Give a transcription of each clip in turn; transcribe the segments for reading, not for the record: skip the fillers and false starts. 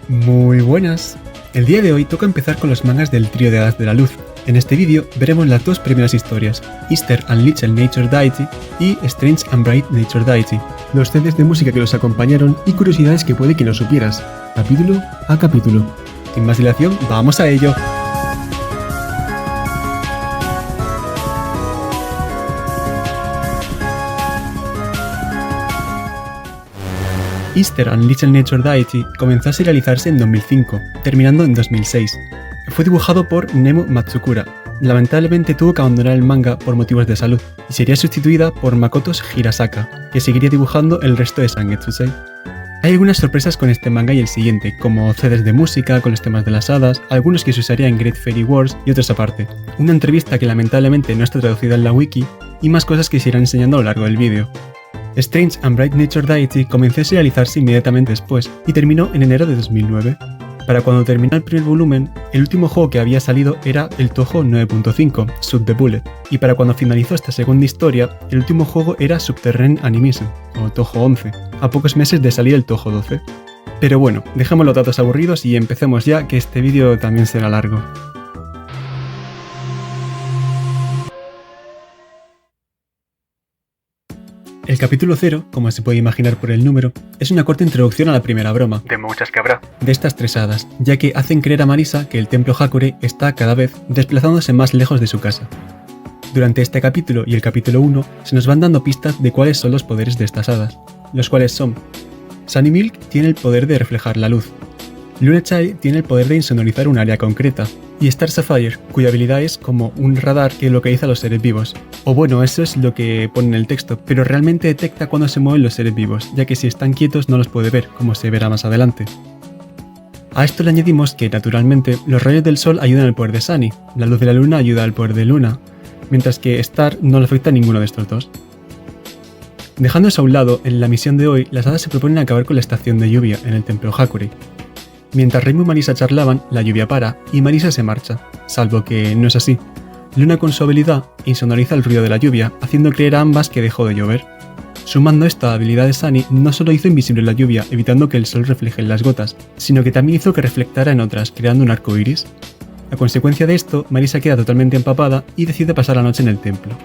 Muy buenas. El día de hoy toca empezar con los mangas del trío de Hadas de la Luz. En este vídeo veremos las dos primeras historias, Easter and Little Nature Deity y Strange and Bright Nature Deity, los CDs de música que los acompañaron y curiosidades que puede que no supieras, capítulo a capítulo. Sin más dilación, ¡vamos a ello! Easter and Little Nature Deity comenzó a serializarse en 2005, terminando en 2006. Fue dibujado por Nemu Matsukura. Lamentablemente tuvo que abandonar el manga por motivos de salud, y sería sustituida por Makoto Hirasaka, que seguiría dibujando el resto de Sangetsusei. Hay algunas sorpresas con este manga y el siguiente, como CDs de música con los temas de las hadas, algunos que se usaría en Great Fairy Wars y otros aparte, una entrevista que lamentablemente no está traducida en la wiki, y más cosas que se irán enseñando a lo largo del vídeo. Strange and Bright Nature Deity comenzó a serializarse inmediatamente después y terminó en enero de 2009. Para cuando terminó el primer volumen, el último juego que había salido era el Touhou 9.5, Shoot the Bullet, y para cuando finalizó esta segunda historia, el último juego era Subterranean Animation, o Touhou 11, a pocos meses de salir el Touhou 12. Pero bueno, dejemos los datos aburridos y empecemos ya, que este vídeo también será largo. El capítulo 0, como se puede imaginar por el número, es una corta introducción a la primera broma, de muchas que habrá, de estas tres hadas, ya que hacen creer a Marisa que el templo Hakurei está cada vez desplazándose más lejos de su casa. Durante este capítulo y el capítulo 1 se nos van dando pistas de cuáles son los poderes de estas hadas, los cuales son: Sunny Milk tiene el poder de reflejar la luz, Luna Child tiene el poder de insonorizar un área concreta, y Star Sapphire, cuya habilidad es como un radar que localiza a los seres vivos. O bueno, eso es lo que pone en el texto, pero realmente detecta cuando se mueven los seres vivos, ya que si están quietos no los puede ver, como se verá más adelante. A esto le añadimos que, naturalmente, los rayos del sol ayudan al poder de Sunny, la luz de la luna ayuda al poder de Luna, mientras que Star no le afecta a ninguno de estos dos. Dejando eso a un lado, en la misión de hoy, las hadas se proponen acabar con la estación de lluvia en el templo Hakurei. Mientras Reimu y Marisa charlaban, la lluvia para y Marisa se marcha, salvo que no es así. Luna con su habilidad insonoriza el ruido de la lluvia, haciendo creer a ambas que dejó de llover. Sumando esto a la habilidad de Sunny, no solo hizo invisible la lluvia, evitando que el sol refleje en las gotas, sino que también hizo que reflectara en otras, creando un arco iris. A consecuencia de esto, Marisa queda totalmente empapada y decide pasar la noche en el templo.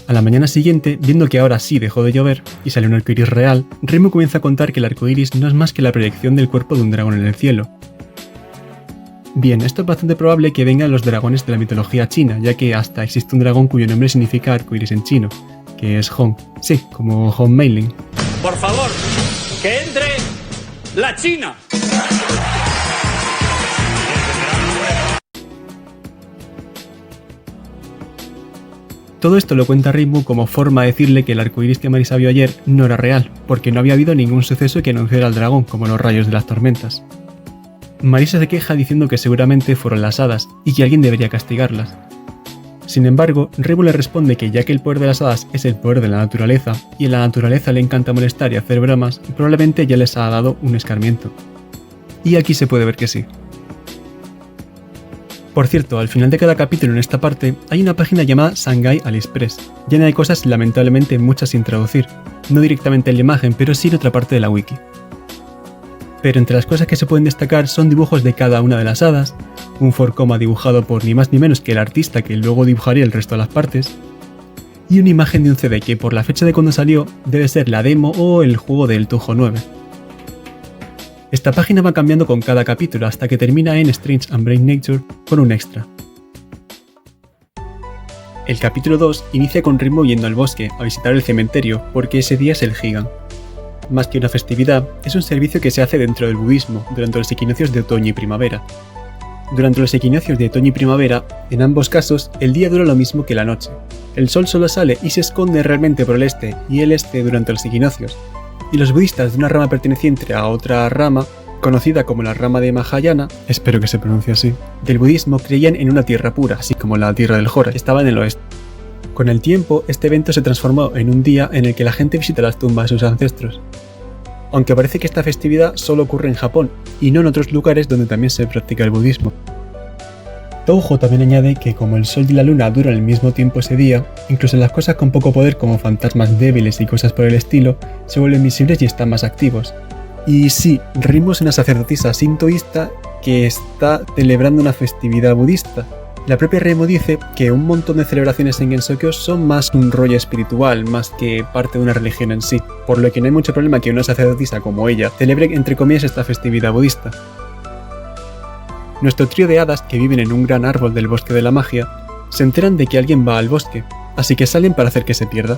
A la mañana siguiente, viendo que ahora sí dejó de llover y sale un arcoiris real, Reimu comienza a contar que el arcoiris no es más que la proyección del cuerpo de un dragón en el cielo. Bien, esto es bastante probable que vengan los dragones de la mitología china, ya que hasta existe un dragón cuyo nombre significa arcoiris en chino, que es Hong. Sí, como Hong Meiling. Por favor, que entre la China. Todo esto lo cuenta Reimu como forma de decirle que el arcoiris que Marisa vio ayer no era real, porque no había habido ningún suceso que anunciara al dragón, como los rayos de las tormentas. Marisa se queja diciendo que seguramente fueron las hadas, y que alguien debería castigarlas. Sin embargo, Reimu le responde que ya que el poder de las hadas es el poder de la naturaleza, y en la naturaleza le encanta molestar y hacer bromas, probablemente ya les ha dado un escarmiento. Y aquí se puede ver que sí. Por cierto, al final de cada capítulo en esta parte hay una página llamada Sangai AliExpress, llena de cosas lamentablemente muchas sin traducir, no directamente en la imagen, pero sí en otra parte de la wiki. Pero entre las cosas que se pueden destacar son dibujos de cada una de las hadas, un 4-coma dibujado por ni más ni menos que el artista que luego dibujaría el resto de las partes, y una imagen de un CD que por la fecha de cuando salió debe ser la demo o el juego del Touhou 9. Esta página va cambiando con cada capítulo hasta que termina en Strange and Bright Nature con un extra. El capítulo 2 inicia con Reimu yendo al bosque a visitar el cementerio porque ese día es el Higan. Más que una festividad, es un servicio que se hace dentro del budismo durante los equinoccios de otoño y primavera. Durante los equinoccios de otoño y primavera, en ambos casos, el día dura lo mismo que la noche. El sol solo sale y se esconde realmente por el este y el este durante los equinoccios. Y los budistas de una rama perteneciente a otra rama, conocida como la rama de Mahayana, espero que se pronuncie así, del budismo creían en una tierra pura, así como la tierra del Jora, que estaba en el oeste. Con el tiempo, este evento se transformó en un día en el que la gente visita las tumbas de sus ancestros. Aunque parece que esta festividad solo ocurre en Japón, y no en otros lugares donde también se practica el budismo. Touhou también añade que como el sol y la luna duran el mismo tiempo ese día, incluso las cosas con poco poder como fantasmas débiles y cosas por el estilo, se vuelven visibles y están más activos, Y sí, Rinmu es una sacerdotisa sintoísta que está celebrando una festividad budista. La propia Reimu dice que un montón de celebraciones en Gensokyo son más un rollo espiritual, más que parte de una religión en sí, por lo que no hay mucho problema que una sacerdotisa como ella celebre entre comillas esta festividad budista. Nuestro trío de hadas, que viven en un gran árbol del bosque de la magia, se enteran de que alguien va al bosque, así que salen para hacer que se pierda.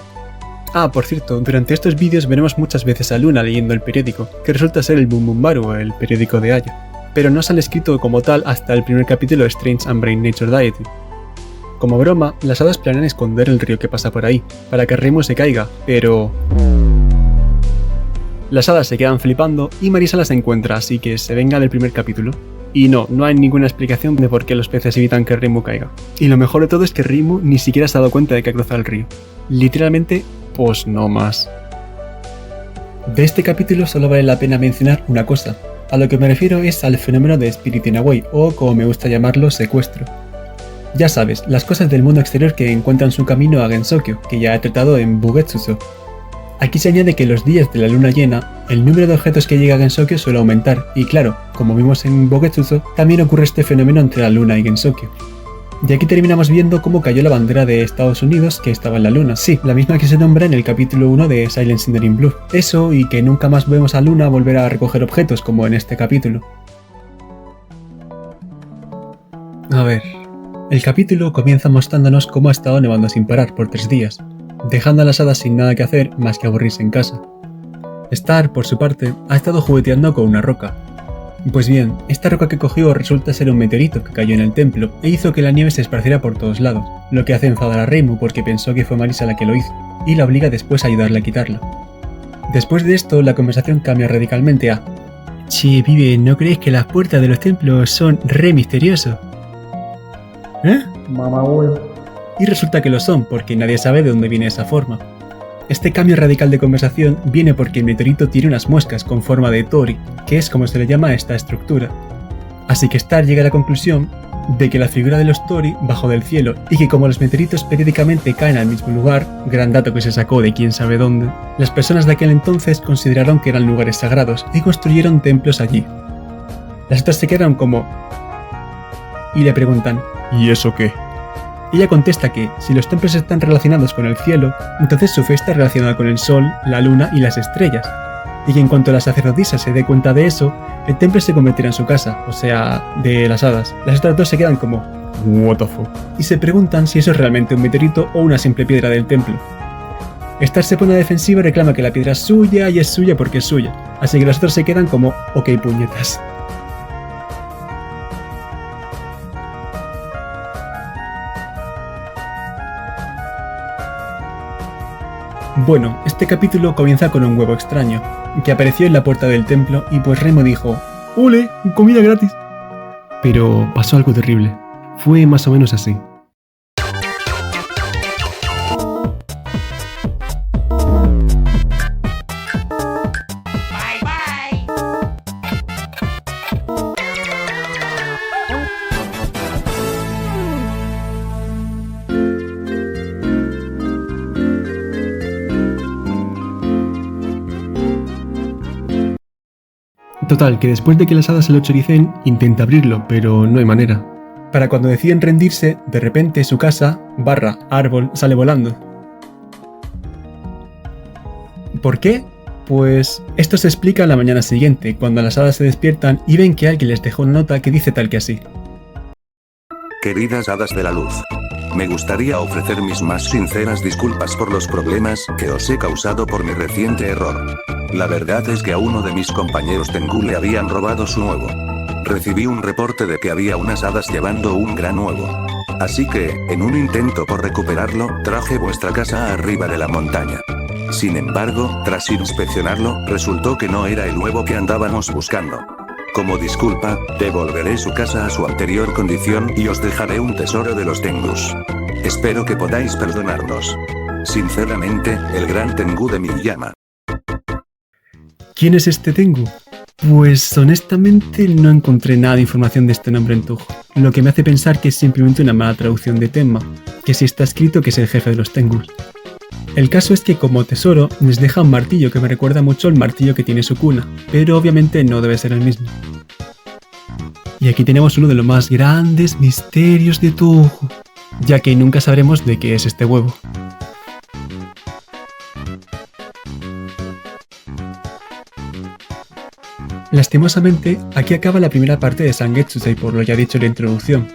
Ah, por cierto, durante estos vídeos veremos muchas veces a Luna leyendo el periódico, que resulta ser el Bumbumbaru, el periódico de Aya, pero no sale escrito como tal hasta el primer capítulo de Strange and Brain Nature Deity. Como broma, las hadas planean esconder el río que pasa por ahí, para que Reimu se caiga, pero... Las hadas se quedan flipando y Marisa las encuentra, así que se venga del primer capítulo. Y no hay ninguna explicación de por qué los peces evitan que Reimu caiga. Y lo mejor de todo es que Reimu ni siquiera se ha dado cuenta de que ha cruzado el río. Literalmente, pues no más. De este capítulo solo vale la pena mencionar una cosa. A lo que me refiero es al fenómeno de Spiriting Away, o como me gusta llamarlo, secuestro. Ya sabes, las cosas del mundo exterior que encuentran su camino a Gensokyo, que ya he tratado en Bugetsuzo. Aquí se añade que los días de la luna llena, el número de objetos que llega a Gensokyo suele aumentar, y claro, como vimos en Bugetsuzo, también ocurre este fenómeno entre la luna y Gensokyo. Y aquí terminamos viendo cómo cayó la bandera de Estados Unidos que estaba en la luna, sí, la misma que se nombra en el capítulo 1 de Silent Sindering Blue. Eso y que nunca más vemos a Luna volver a recoger objetos como en este capítulo. A ver, el capítulo comienza mostrándonos cómo ha estado nevando sin parar por 3 días, dejando a las hadas sin nada que hacer más que aburrirse en casa. Star, por su parte, ha estado jugueteando con una roca. Pues bien, esta roca que cogió resulta ser un meteorito que cayó en el templo e hizo que la nieve se esparciera por todos lados, lo que hace enfadar a Reimu porque pensó que fue Marisa la que lo hizo, y la obliga después a ayudarle a quitarla. Después de esto, la conversación cambia radicalmente a «Che, pibe, ¿no crees que las puertas de los templos son re misteriosos?» ¿Eh? Mamá huevo. Y resulta que lo son, porque nadie sabe de dónde viene esa forma. Este cambio radical de conversación viene porque el meteorito tiene unas muescas con forma de tori, que es como se le llama a esta estructura. Así que Star llega a la conclusión de que la figura de los tori bajó del cielo y que como los meteoritos periódicamente caen al mismo lugar, gran dato que se sacó de quién sabe dónde, las personas de aquel entonces consideraron que eran lugares sagrados y construyeron templos allí. Las otras se quedan como... y le preguntan ¿y eso qué? Ella contesta que, si los templos están relacionados con el cielo, entonces su fe está relacionada con el sol, la luna y las estrellas, y que en cuanto la sacerdotisa se dé cuenta de eso, el templo se convertirá en su casa, o sea, de las hadas. Las otras dos se quedan como ¿what the fuck? Y se preguntan si eso es realmente un meteorito o una simple piedra del templo. Star se pone a la defensiva y reclama que la piedra es suya y es suya porque es suya, así que los otros se quedan como ok puñetas. Bueno, este capítulo comienza con un huevo extraño, que apareció en la puerta del templo y pues Reimu dijo ¡ole! ¡Comida gratis! Pero pasó algo terrible. Fue más o menos así. Total, que después de que las hadas se lo choricen, intenta abrirlo, pero no hay manera. Para cuando deciden rendirse, de repente su casa, árbol, sale volando. ¿Por qué? Pues esto se explica la mañana siguiente, cuando las hadas se despiertan y ven que alguien les dejó una nota que dice tal que así. Queridas hadas de la luz. Me gustaría ofrecer mis más sinceras disculpas por los problemas que os he causado por mi reciente error. La verdad es que a uno de mis compañeros Tengu le habían robado su huevo. Recibí un reporte de que había unas hadas llevando un gran huevo. Así que, en un intento por recuperarlo, traje vuestra casa arriba de la montaña. Sin embargo, tras inspeccionarlo, resultó que no era el huevo que andábamos buscando. Como disculpa, devolveré su casa a su anterior condición y os dejaré un tesoro de los Tengus. Espero que podáis perdonarnos. Sinceramente, el gran Tengu de Miyama. ¿Quién es este Tengu? Pues honestamente no encontré nada de información de este nombre en Touhou, lo que me hace pensar que es simplemente una mala traducción de Tenma, que sí está escrito que es el jefe de los Tengus. El caso es que como tesoro nos deja un martillo que me recuerda mucho al martillo que tiene Sukuna, pero obviamente no debe ser el mismo. Y aquí tenemos uno de los más grandes misterios de Touhou, ya que nunca sabremos de qué es este huevo. Lastimosamente, aquí acaba la primera parte de Sangetsusei por lo ya dicho en la introducción.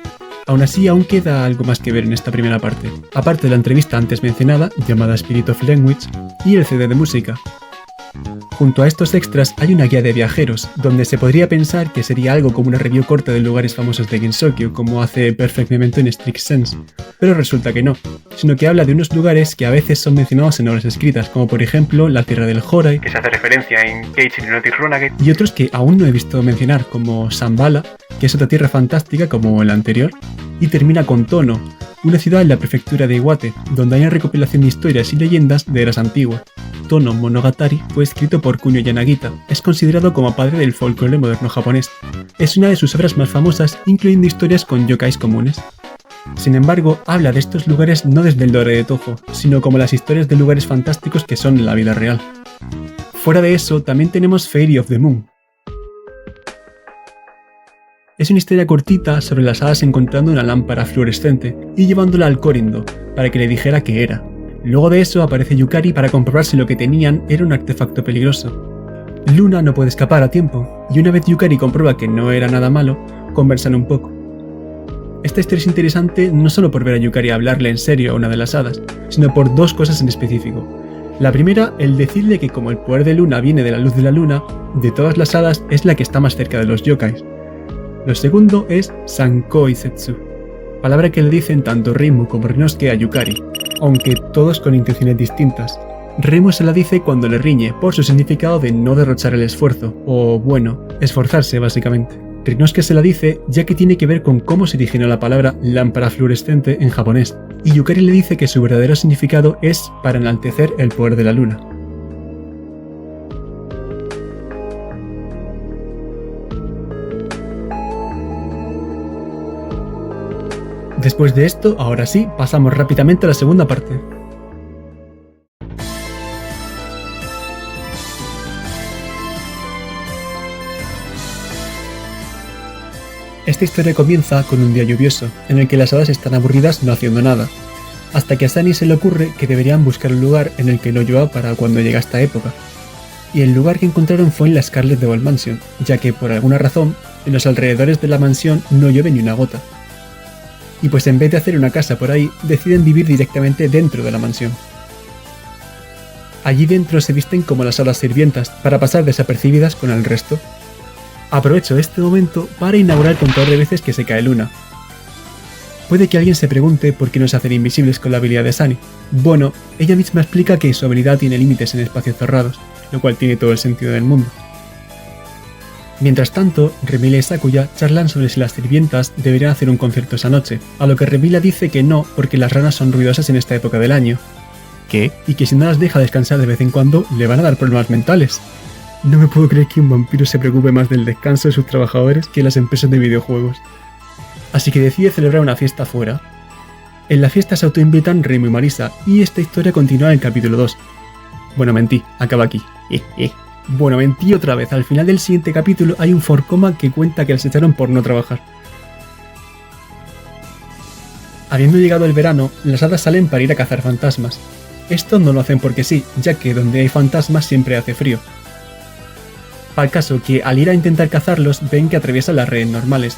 Aún así, aún queda algo más que ver en esta primera parte, aparte de la entrevista antes mencionada, llamada Spirit of Language, y el CD de música. Junto a estos extras hay una guía de viajeros, donde se podría pensar que sería algo como una review corta de lugares famosos de Gensokyo, como hace Perfect Memento en Strict Sense, pero resulta que no, sino que habla de unos lugares que a veces son mencionados en obras escritas, como por ejemplo la Tierra del Horai, que se hace referencia en Keiichi Neurotic Runagate, y otros que aún no he visto mencionar, como Shambhala, que es otra tierra fantástica como el anterior, y termina con Tono, una ciudad en la prefectura de Iwate, donde hay una recopilación de historias y leyendas de eras antiguas. Tono Monogatari fue escrito por Kunio Yanagita, es considerado como padre del folclore moderno japonés. Es una de sus obras más famosas, incluyendo historias con yokais comunes. Sin embargo, habla de estos lugares no desde el lore de Touhou, sino como las historias de lugares fantásticos que son en la vida real. Fuera de eso, también tenemos Fairy of the Moon. Es una historia cortita sobre las hadas encontrando una lámpara fluorescente y llevándola al Korindo para que le dijera qué era. Luego de eso aparece Yukari para comprobar si lo que tenían era un artefacto peligroso. Luna no puede escapar a tiempo, y una vez Yukari comprueba que no era nada malo, conversan un poco. Esta historia es interesante no solo por ver a Yukari hablarle en serio a una de las hadas, sino por dos cosas en específico. La primera, el decirle que como el poder de Luna viene de la luz de la luna, de todas las hadas es la que está más cerca de los yokais. Lo segundo es Sankoi Setsu, palabra que le dicen tanto Reimu como Ryunosuke a Yukari, aunque todos con intenciones distintas. Reimu se la dice cuando le riñe, por su significado de no derrochar el esfuerzo, o bueno, esforzarse básicamente. Ryunosuke se la dice ya que tiene que ver con cómo se originó la palabra lámpara fluorescente en japonés, y Yukari le dice que su verdadero significado es para enaltecer el poder de la luna. Después de esto, ahora sí, pasamos rápidamente a la segunda parte. Esta historia comienza con un día lluvioso, en el que las hadas están aburridas no haciendo nada, hasta que a Sunny se le ocurre que deberían buscar un lugar en el que no llueva para cuando llegue esta época. Y el lugar que encontraron fue en la Scarlet Devil Mansion, ya que por alguna razón, en los alrededores de la mansión no llueve ni una gota. Y pues en vez de hacer una casa por ahí, deciden vivir directamente dentro de la mansión. Allí dentro se visten como las hadas sirvientas, para pasar desapercibidas con el resto. Aprovecho este momento para inaugurar el contador de veces que se cae Luna. Puede que alguien se pregunte por qué no se hacen invisibles con la habilidad de Sunny. Bueno, ella misma explica que su habilidad tiene límites en espacios cerrados, lo cual tiene todo el sentido del mundo. Mientras tanto, Remila y Sakuya charlan sobre si las sirvientas deberían hacer un concierto esa noche, a lo que Remila dice que no porque las ranas son ruidosas en esta época del año. ¿Qué? Y que si no las deja descansar de vez en cuando, le van a dar problemas mentales. No me puedo creer que un vampiro se preocupe más del descanso de sus trabajadores que las empresas de videojuegos. Así que decide celebrar una fiesta afuera. En la fiesta se autoinvitan Reimu y Marisa, y esta historia continúa en el capítulo 2. Bueno, mentí, acaba aquí. Bueno, mentí otra vez, al final del siguiente capítulo hay un forcoma que cuenta que las echaron por no trabajar. Habiendo llegado el verano, las hadas salen para ir a cazar fantasmas. Esto no lo hacen porque sí, ya que donde hay fantasmas siempre hace frío. Al caso que al ir a intentar cazarlos ven que atraviesan las redes normales.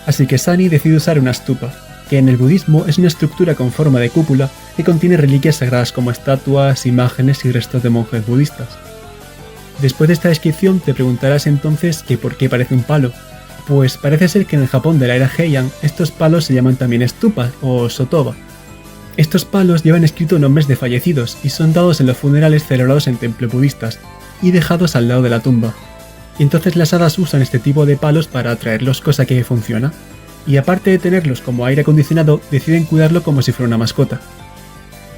Así que Sunny decide usar una stupa, que en el budismo es una estructura con forma de cúpula que contiene reliquias sagradas como estatuas, imágenes y restos de monjes budistas. Después de esta descripción te preguntarás entonces que por qué parece un palo. Pues parece ser que en el Japón de la era Heian estos palos se llaman también stupas o sotoba. Estos palos llevan escrito nombres de fallecidos y son dados en los funerales celebrados en templos budistas y dejados al lado de la tumba. Y entonces las hadas usan este tipo de palos para atraerlos, cosa que funciona. Y aparte de tenerlos como aire acondicionado, deciden cuidarlo como si fuera una mascota.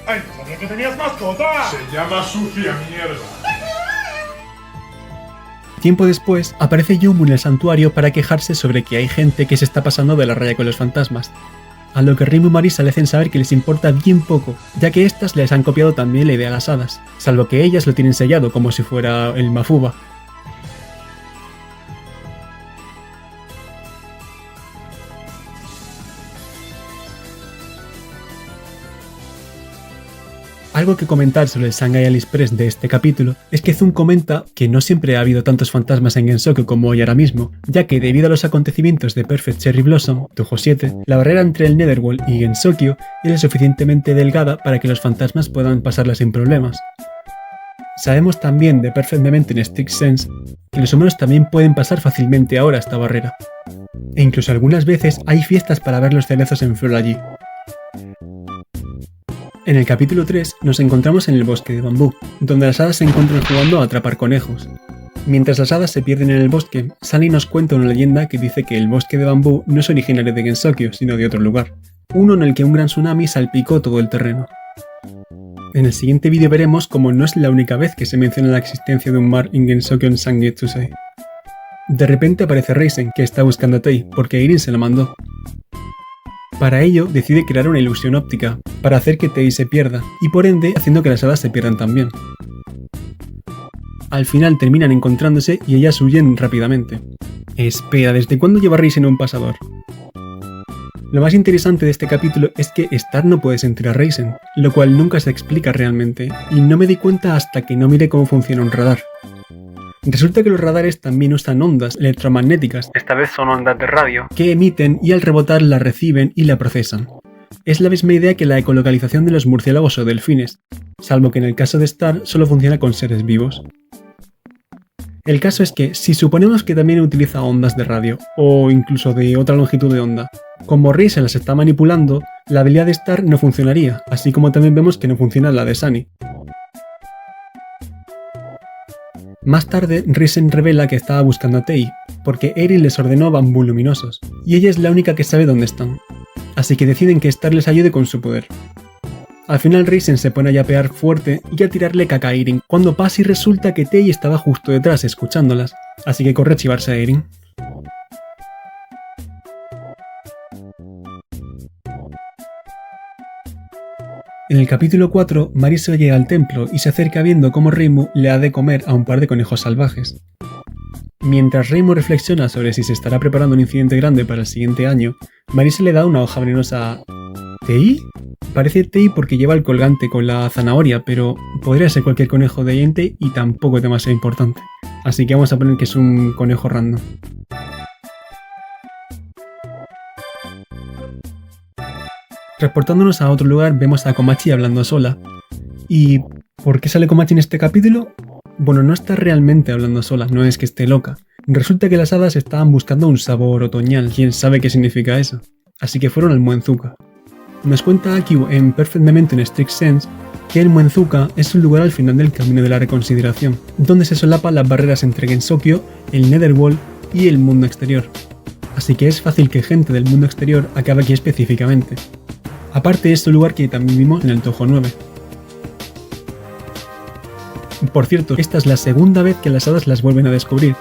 ¡Ay, no sabía que tenías mascota! Se llama sucia mierda. Tiempo después, aparece Yumu en el santuario para quejarse sobre que hay gente que se está pasando de la raya con los fantasmas. a lo que Reimu y Marisa le hacen saber que les importa bien poco, ya que estas les han copiado también la idea a las hadas, salvo que ellas lo tienen sellado como si fuera el Mafuba. Algo que comentar sobre el Shanghai Alice Press de este capítulo es que Zoom comenta que no siempre ha habido tantos fantasmas en Gensokyo como hoy ahora mismo, ya que debido a los acontecimientos de Perfect Cherry Blossom, Touhou 7, la barrera entre el Netherworld y Gensokyo es lo suficientemente delgada para que los fantasmas puedan pasarla sin problemas. Sabemos también de Perfect Memento en Strict Sense que los humanos también pueden pasar fácilmente ahora esta barrera, e incluso algunas veces hay fiestas para ver los cerezos en flor allí. En el capítulo 3 nos encontramos en el bosque de bambú, donde las hadas se encuentran jugando a atrapar conejos. Mientras las hadas se pierden en el bosque, Sunny nos cuenta una leyenda que dice que el bosque de bambú no es originario de Gensokyo, sino de otro lugar, uno en el que un gran tsunami salpicó todo el terreno. En el siguiente vídeo veremos cómo no es la única vez que se menciona la existencia de un mar en Gensokyo en Sangetsusei. De repente aparece Reisen, que está buscando a Tei, porque Eirin se la mandó. Para ello, decide crear una ilusión óptica, para hacer que Tei se pierda, y por ende haciendo que las hadas se pierdan también. Al final terminan encontrándose y ellas huyen rápidamente. Espera, ¿desde cuándo lleva Reisen un pasador? Lo más interesante de este capítulo es que Star no puede sentir a Reisen, lo cual nunca se explica realmente, y no me di cuenta hasta que no miré cómo funciona un radar. Resulta que los radares también usan ondas electromagnéticas, esta vez son ondas de radio, que emiten y al rebotar la reciben y la procesan. Es la misma idea que la ecolocalización de los murciélagos o delfines, salvo que en el caso de Star solo funciona con seres vivos. El caso es que, si suponemos que también utiliza ondas de radio, o incluso de otra longitud de onda, como Reisen las está manipulando, la habilidad de Star no funcionaría, así como también vemos que no funciona la de Sunny. Más tarde, Reisen revela que estaba buscando a Tei, porque Eri les ordenó bambú luminosos, y ella es la única que sabe dónde están, así que deciden que Star les ayude con su poder. Al final Reisen se pone a yapear fuerte y a tirarle caca a Eirin, cuando pasa y resulta que Tei estaba justo detrás escuchándolas, así que corre a chivarse a Eirin. En el capítulo 4, Marisa llega al templo y se acerca viendo cómo Reimu le ha de comer a un par de conejos salvajes. Mientras Reimu reflexiona sobre si se estará preparando un incidente grande para el siguiente año, Marisa le da una hoja venenosa a... ¿Tei? Parece Tei porque lleva el colgante con la zanahoria, pero podría ser cualquier conejo de Entei y tampoco es demasiado importante. Así que vamos a poner que es un conejo random. Transportándonos a otro lugar, vemos a Komachi hablando sola. ¿Y por qué sale Komachi en este capítulo? Bueno, no está realmente hablando sola, no es que esté loca. Resulta que las hadas estaban buscando un sabor otoñal, quién sabe qué significa eso. Así que fueron al Muenzuka. Nos cuenta Akiu en Perfect Memento en Strict Sense que el Muenzuka es un lugar al final del camino de la reconsideración, donde se solapan las barreras entre Gensokyo, el Netherworld y el mundo exterior. Así que es fácil que gente del mundo exterior acabe aquí específicamente. Aparte es un lugar que también vimos en el Touhou 9. Por cierto, esta es la segunda vez que las hadas las vuelven a descubrir,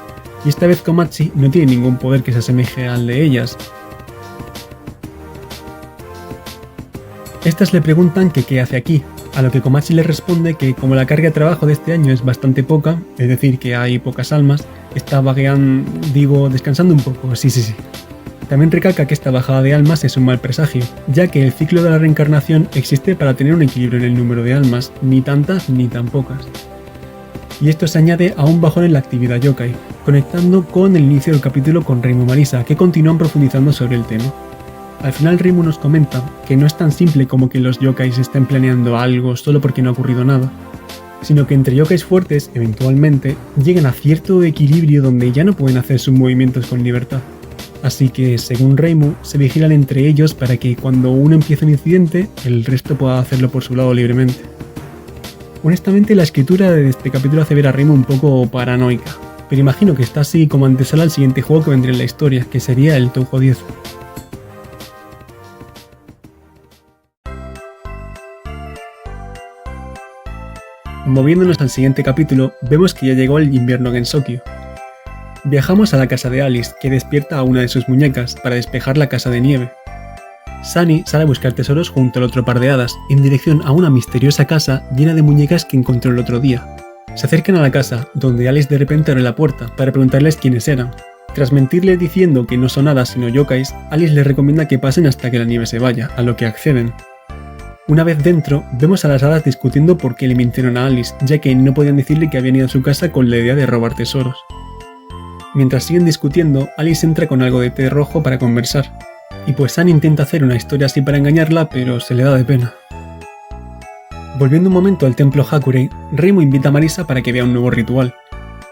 y esta vez Komachi no tiene ningún poder que se asemeje al de ellas. Estas le preguntan que qué hace aquí, a lo que Komachi les responde que como la carga de trabajo de este año es bastante poca, es decir que hay pocas almas, está descansando un poco, sí. También recalca que esta bajada de almas es un mal presagio, ya que el ciclo de la reencarnación existe para tener un equilibrio en el número de almas, ni tantas ni tan pocas. Y esto se añade a un bajón en la actividad yokai, conectando con el inicio del capítulo con Reimu y Marisa, que continúan profundizando sobre el tema. Al final Reimu nos comenta que no es tan simple como que los yokais estén planeando algo solo porque no ha ocurrido nada, sino que entre yokais fuertes, eventualmente, llegan a cierto equilibrio donde ya no pueden hacer sus movimientos con libertad. Así que, según Reimu, se vigilan entre ellos para que cuando uno empiece un incidente, el resto pueda hacerlo por su lado libremente. Honestamente, la escritura de este capítulo hace ver a Reimu un poco paranoica, pero imagino que está así como antesala al siguiente juego que vendría en la historia, que sería el Touhou 10. Moviéndonos al siguiente capítulo, vemos que ya llegó el invierno en Gensokyo. Viajamos a la casa de Alice, que despierta a una de sus muñecas para despejar la casa de nieve. Sunny sale a buscar tesoros junto al otro par de hadas, en dirección a una misteriosa casa llena de muñecas que encontró el otro día. Se acercan a la casa, donde Alice de repente abre la puerta para preguntarles quiénes eran. Tras mentirle diciendo que no son hadas sino yokais, Alice les recomienda que pasen hasta que la nieve se vaya, a lo que acceden. Una vez dentro, vemos a las hadas discutiendo por qué le mintieron a Alice, ya que no podían decirle que habían ido a su casa con la idea de robar tesoros. Mientras siguen discutiendo, Alice entra con algo de té rojo para conversar, y pues Sunny intenta hacer una historia así para engañarla, pero se le da de pena. Volviendo un momento al templo Hakurei, Reimu invita a Marisa para que vea un nuevo ritual.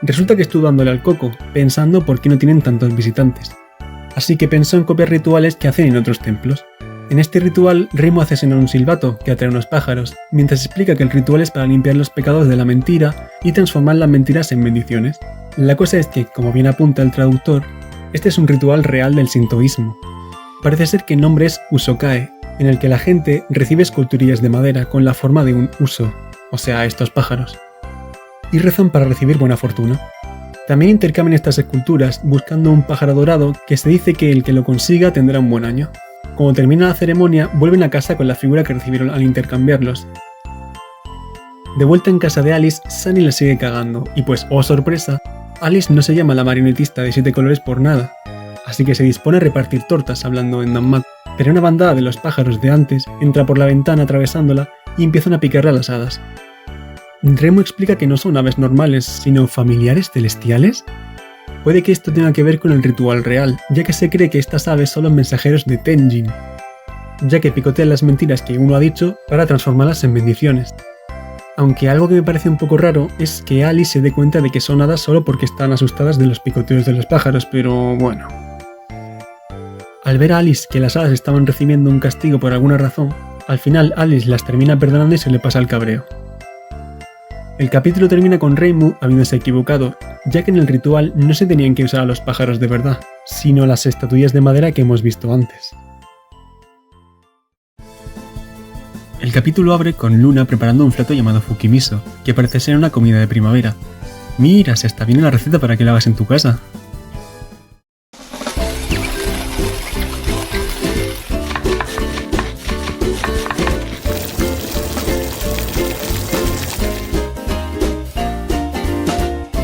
Resulta que estuvo dándole al coco, pensando por qué no tienen tantos visitantes. Así que pensó en copiar rituales que hacen en otros templos. En este ritual, Reimu hace sonar un silbato que atrae a unos pájaros, mientras explica que el ritual es para limpiar los pecados de la mentira y transformar las mentiras en bendiciones. La cosa es que, como bien apunta el traductor, este es un ritual real del sintoísmo. Parece ser que el nombre es Usokae, en el que la gente recibe esculturillas de madera con la forma de un uso, o sea, estos pájaros, y rezan para recibir buena fortuna. También intercambian estas esculturas buscando un pájaro dorado que se dice que el que lo consiga tendrá un buen año. Cuando termina la ceremonia, vuelven a casa con la figura que recibieron al intercambiarlos. De vuelta en casa de Alice, Sunny la sigue cagando, y pues, oh sorpresa, Alice no se llama la marionetista de 7 colores por nada, así que se dispone a repartir tortas hablando en Danmath, pero una bandada de los pájaros de antes entra por la ventana atravesándola y empiezan a picarle a las hadas. Reimu explica que no son aves normales, sino familiares celestiales. Puede que esto tenga que ver con el ritual real, ya que se cree que estas aves son los mensajeros de Tenjin, ya que picotean las mentiras que uno ha dicho para transformarlas en bendiciones. Aunque algo que me parece un poco raro es que Alice se dé cuenta de que son hadas solo porque están asustadas de los picoteos de los pájaros, pero bueno. Al ver a Alice que las hadas estaban recibiendo un castigo por alguna razón, al final Alice las termina perdonando y se le pasa el cabreo. El capítulo termina con Reimu habiéndose equivocado, ya que en el ritual no se tenían que usar a los pájaros de verdad, sino las estatuillas de madera que hemos visto antes. El capítulo abre con Luna preparando un plato llamado Fukimiso, que parece ser una comida de primavera. Mira, si hasta viene la receta para que la hagas en tu casa.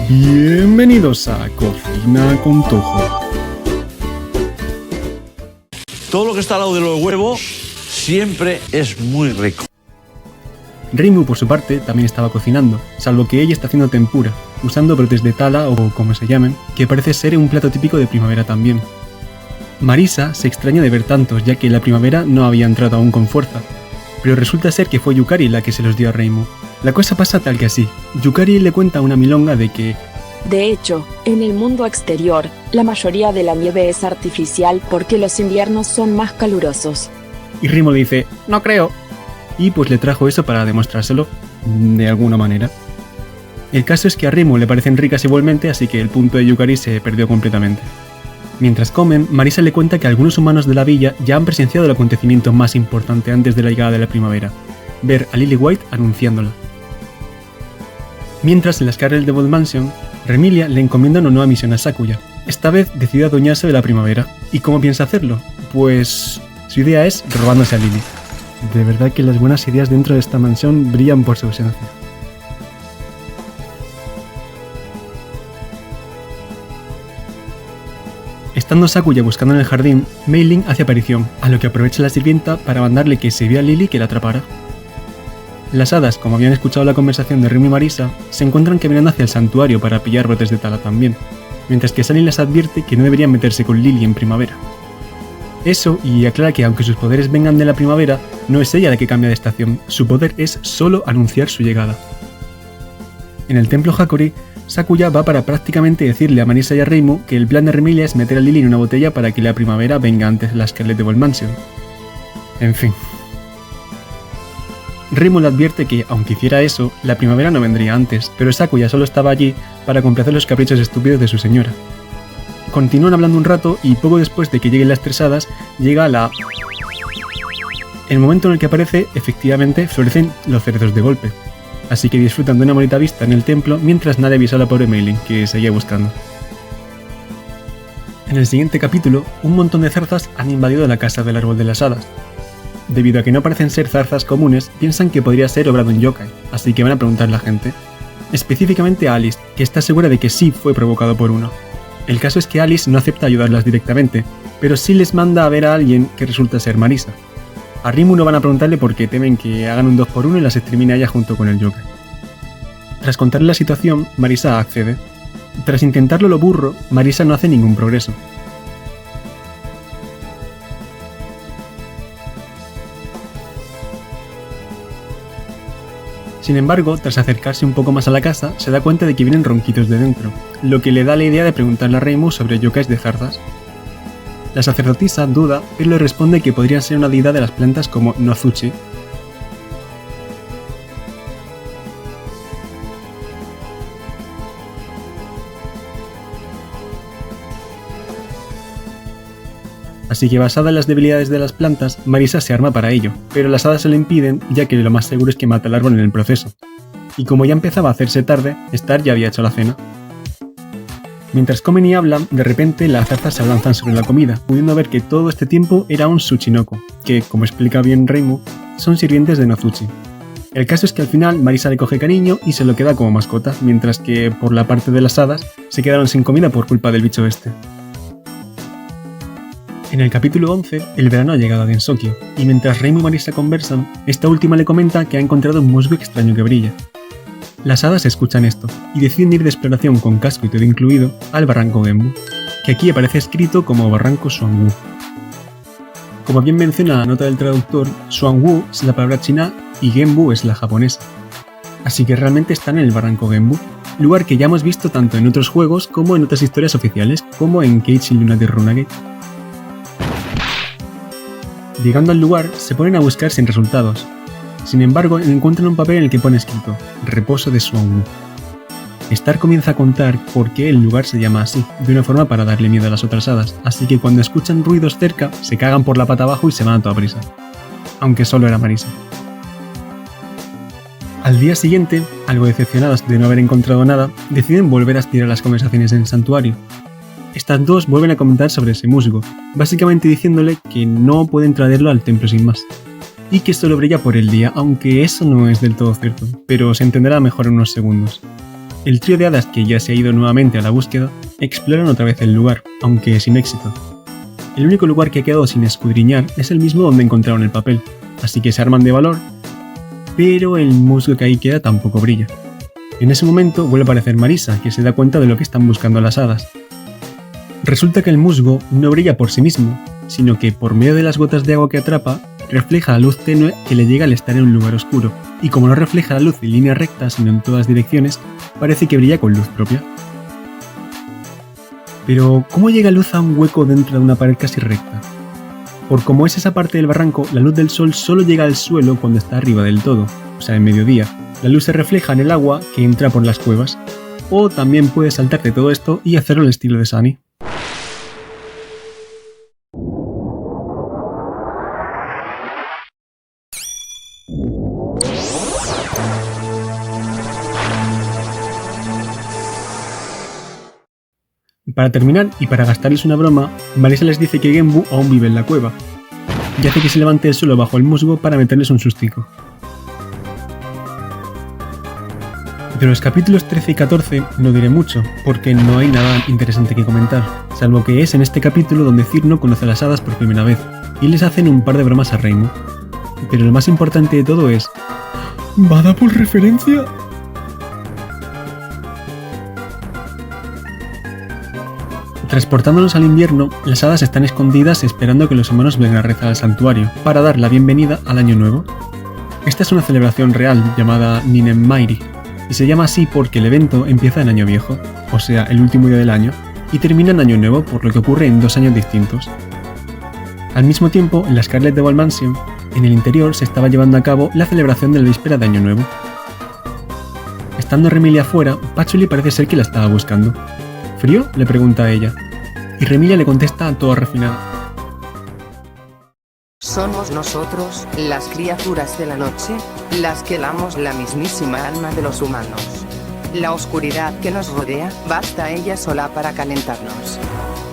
Bienvenidos a Cocina con Tojo. Todo lo que está al lado de los huevos siempre es muy rico. Reimu, por su parte, también estaba cocinando, salvo que ella está haciendo tempura, usando brotes de tala o como se llamen, que parece ser un plato típico de primavera también. Marisa se extraña de ver tantos, ya que la primavera no había entrado aún con fuerza, pero resulta ser que fue Yukari la que se los dio a Reimu. La cosa pasa tal que así. Yukari le cuenta una milonga de que, de hecho, en el mundo exterior, la mayoría de la nieve es artificial porque los inviernos son más calurosos. Y Reimu le dice, no creo. Y pues le trajo eso para demostrárselo, de alguna manera. El caso es que a Reimu le parecen ricas igualmente, así que el punto de Yukari se perdió completamente. Mientras comen, Marisa le cuenta que algunos humanos de la villa ya han presenciado el acontecimiento más importante antes de la llegada de la primavera, ver a Lily White anunciándola. Mientras, en las carreras de Bold Mansion, Remilia le encomienda una nueva misión a Sakuya. Esta vez decide adueñarse de la primavera. ¿Y cómo piensa hacerlo? Pues su idea es robándose a Lily. De verdad que las buenas ideas dentro de esta mansión brillan por su ausencia. Estando Sakuya buscando en el jardín, Mei Ling hace aparición, a lo que aprovecha la sirvienta para mandarle que si ve a Lily que la atrapara. Las hadas, como habían escuchado la conversación de Reimu y Marisa, se encuentran caminando hacia el santuario para pillar brotes de tala también, mientras que Sunny les advierte que no deberían meterse con Lily en primavera. Eso, y aclara que aunque sus poderes vengan de la primavera, no es ella la que cambia de estación, su poder es solo anunciar su llegada. En el templo Hakurei, Sakuya va para prácticamente decirle a Marisa y a Reimu que el plan de Remilia es meter a Lily en una botella para que la primavera venga antes de la Scarlet de Bold Mansion. En fin. Reimu le advierte que, aunque hiciera eso, la primavera no vendría antes, pero Sakuya solo estaba allí para complacer los caprichos estúpidos de su señora. Continúan hablando un rato y poco después de que lleguen las tres hadas, llega la... El momento en el que aparece, efectivamente, florecen los cerezos de golpe. Así que disfrutan de una bonita vista en el templo mientras nadie avisa a la pobre Mei Ling, que seguía buscando. En el siguiente capítulo, un montón de zarzas han invadido la casa del árbol de las hadas. Debido a que no parecen ser zarzas comunes, piensan que podría ser obra de un yokai, así que van a preguntar a la gente. Específicamente a Alice, que está segura de que sí fue provocado por uno. El caso es que Alice no acepta ayudarlas directamente, pero sí les manda a ver a alguien que resulta ser Marisa. A Reimu no van a preguntarle porque temen que hagan un 2x1 y las extermine a ella junto con el yokai. Tras contarle la situación, Marisa accede. Tras intentarlo lo burro, Marisa no hace ningún progreso. Sin embargo, tras acercarse un poco más a la casa, se da cuenta de que vienen ronquitos de dentro, lo que le da la idea de preguntarle a Reimu sobre yokais de zarzas. La sacerdotisa duda, pero le responde que podrían ser una deidad de las plantas como Nozuchi. Así que basada en las debilidades de las plantas, Marisa se arma para ello, pero las hadas se lo impiden ya que lo más seguro es que mate al árbol en el proceso. Y como ya empezaba a hacerse tarde, Star ya había hecho la cena. Mientras comen y hablan, de repente las zarzas se abalanzan sobre la comida, pudiendo ver que todo este tiempo era un Tsuchinoko, que, como explica bien Reimu, son sirvientes de Nozuchi. El caso es que al final Marisa le coge cariño y se lo queda como mascota, mientras que por la parte de las hadas se quedaron sin comida por culpa del bicho este. En el capítulo 11, el verano ha llegado a Gensokyo, y mientras Reimu y Marisa conversan, esta última le comenta que ha encontrado un musgo extraño que brilla. Las hadas escuchan esto, y deciden ir de exploración con casco y todo incluido al barranco Genbu, que aquí aparece escrito como barranco Xuanwu. Como bien menciona la nota del traductor, Xuanwu es la palabra china y Genbu es la japonesa. Así que realmente están en el barranco Genbu, lugar que ya hemos visto tanto en otros juegos como en otras historias oficiales, como en Keichin Lunatic Runagate. Llegando al lugar, se ponen a buscar sin resultados. Sin embargo, encuentran un papel en el que pone escrito Reposo de Xuanwu. Star comienza a contar por qué el lugar se llama así, de una forma para darle miedo a las otras hadas, así que cuando escuchan ruidos cerca, se cagan por la pata abajo y se van a toda prisa. Aunque solo era Marisa. Al día siguiente, algo decepcionadas de no haber encontrado nada, deciden volver a estirar las conversaciones en el santuario. Estas dos vuelven a comentar sobre ese musgo, básicamente diciéndole que no pueden traerlo al templo sin más, y que solo brilla por el día, aunque eso no es del todo cierto, pero se entenderá mejor en unos segundos. El trío de hadas, que ya se ha ido nuevamente a la búsqueda, exploran otra vez el lugar, aunque sin éxito. El único lugar que ha quedado sin escudriñar es el mismo donde encontraron el papel, así que se arman de valor, pero el musgo que ahí queda tampoco brilla. En ese momento vuelve a aparecer Marisa, que se da cuenta de lo que están buscando las hadas. Resulta que el musgo no brilla por sí mismo, sino que por medio de las gotas de agua que atrapa, refleja la luz tenue que le llega al estar en un lugar oscuro, y como no refleja la luz en línea recta sino en todas direcciones, parece que brilla con luz propia. Pero, ¿cómo llega luz a un hueco dentro de una pared casi recta? Por como es esa parte del barranco, la luz del sol solo llega al suelo cuando está arriba del todo, o sea, en mediodía. La luz se refleja en el agua que entra por las cuevas. O también puedes saltarte todo esto y hacerlo al estilo de Sunny. Para terminar, y para gastarles una broma, Marisa les dice que Genbu aún vive en la cueva, y hace que se levante el suelo bajo el musgo para meterles un sustico. De los capítulos 13 y 14 no diré mucho, porque no hay nada interesante que comentar, salvo que es en este capítulo donde Cirno conoce a las hadas por primera vez, y les hacen un par de bromas a Reimu. Pero lo más importante de todo es... ¿Bada por referencia? Transportándonos al invierno, las hadas están escondidas esperando que los humanos vengan a rezar al santuario, para dar la bienvenida al Año Nuevo. Esta es una celebración real llamada Ninenmairi, y se llama así porque el evento empieza en Año Viejo, o sea, el último día del año, y termina en Año Nuevo, por lo que ocurre en 2 años distintos. Al mismo tiempo, en la Scarlet Devil Mansion, en el interior se estaba llevando a cabo la celebración de la víspera de Año Nuevo. Estando Remilia afuera, Patchouli parece ser que la estaba buscando. ¿Frío?, le pregunta a ella, y Remilia le contesta toda refinada. Somos nosotros, las criaturas de la noche, las que damos la mismísima alma de los humanos. La oscuridad que nos rodea, basta ella sola para calentarnos.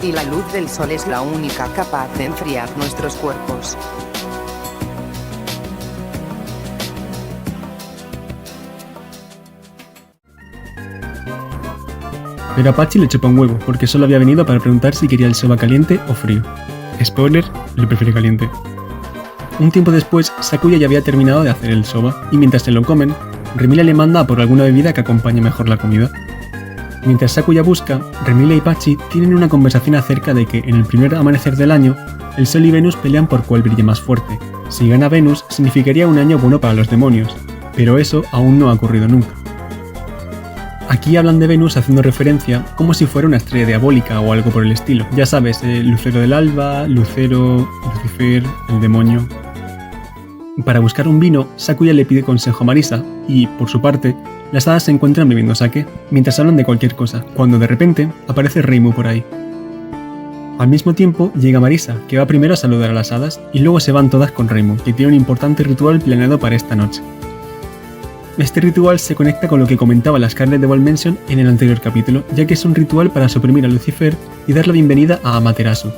y la luz del sol es la única capaz de enfriar nuestros cuerpos. Pero a Pachi le chupa un huevo, porque solo había venido para preguntar si quería el soba caliente o frío. Spoiler, lo prefiere caliente. Un tiempo después, Sakuya ya había terminado de hacer el soba, y mientras se lo comen, Remila le manda a por alguna bebida que acompañe mejor la comida. Mientras Sakuya busca, Remila y Pachi tienen una conversación acerca de que en el primer amanecer del año, el Sol y Venus pelean por cuál brilla más fuerte. Si gana Venus, significaría un año bueno para los demonios, pero eso aún no ha ocurrido nunca. Aquí hablan de Venus haciendo referencia como si fuera una estrella diabólica o algo por el estilo. Ya sabes, Lucero del Alba, Lucero, Lucifer, el demonio. Para buscar un vino, Sakuya le pide consejo a Marisa y, por su parte, las hadas se encuentran bebiendo sake, mientras hablan de cualquier cosa, cuando de repente aparece Reimu por ahí. Al mismo tiempo llega Marisa, que va primero a saludar a las hadas, y luego se van todas con Reimu, que tiene un importante ritual planeado para esta noche. Este ritual se conecta con lo que comentaba la Scarlet de Mansion en el anterior capítulo, ya que es un ritual para suprimir a Lucifer y dar la bienvenida a Amaterasu.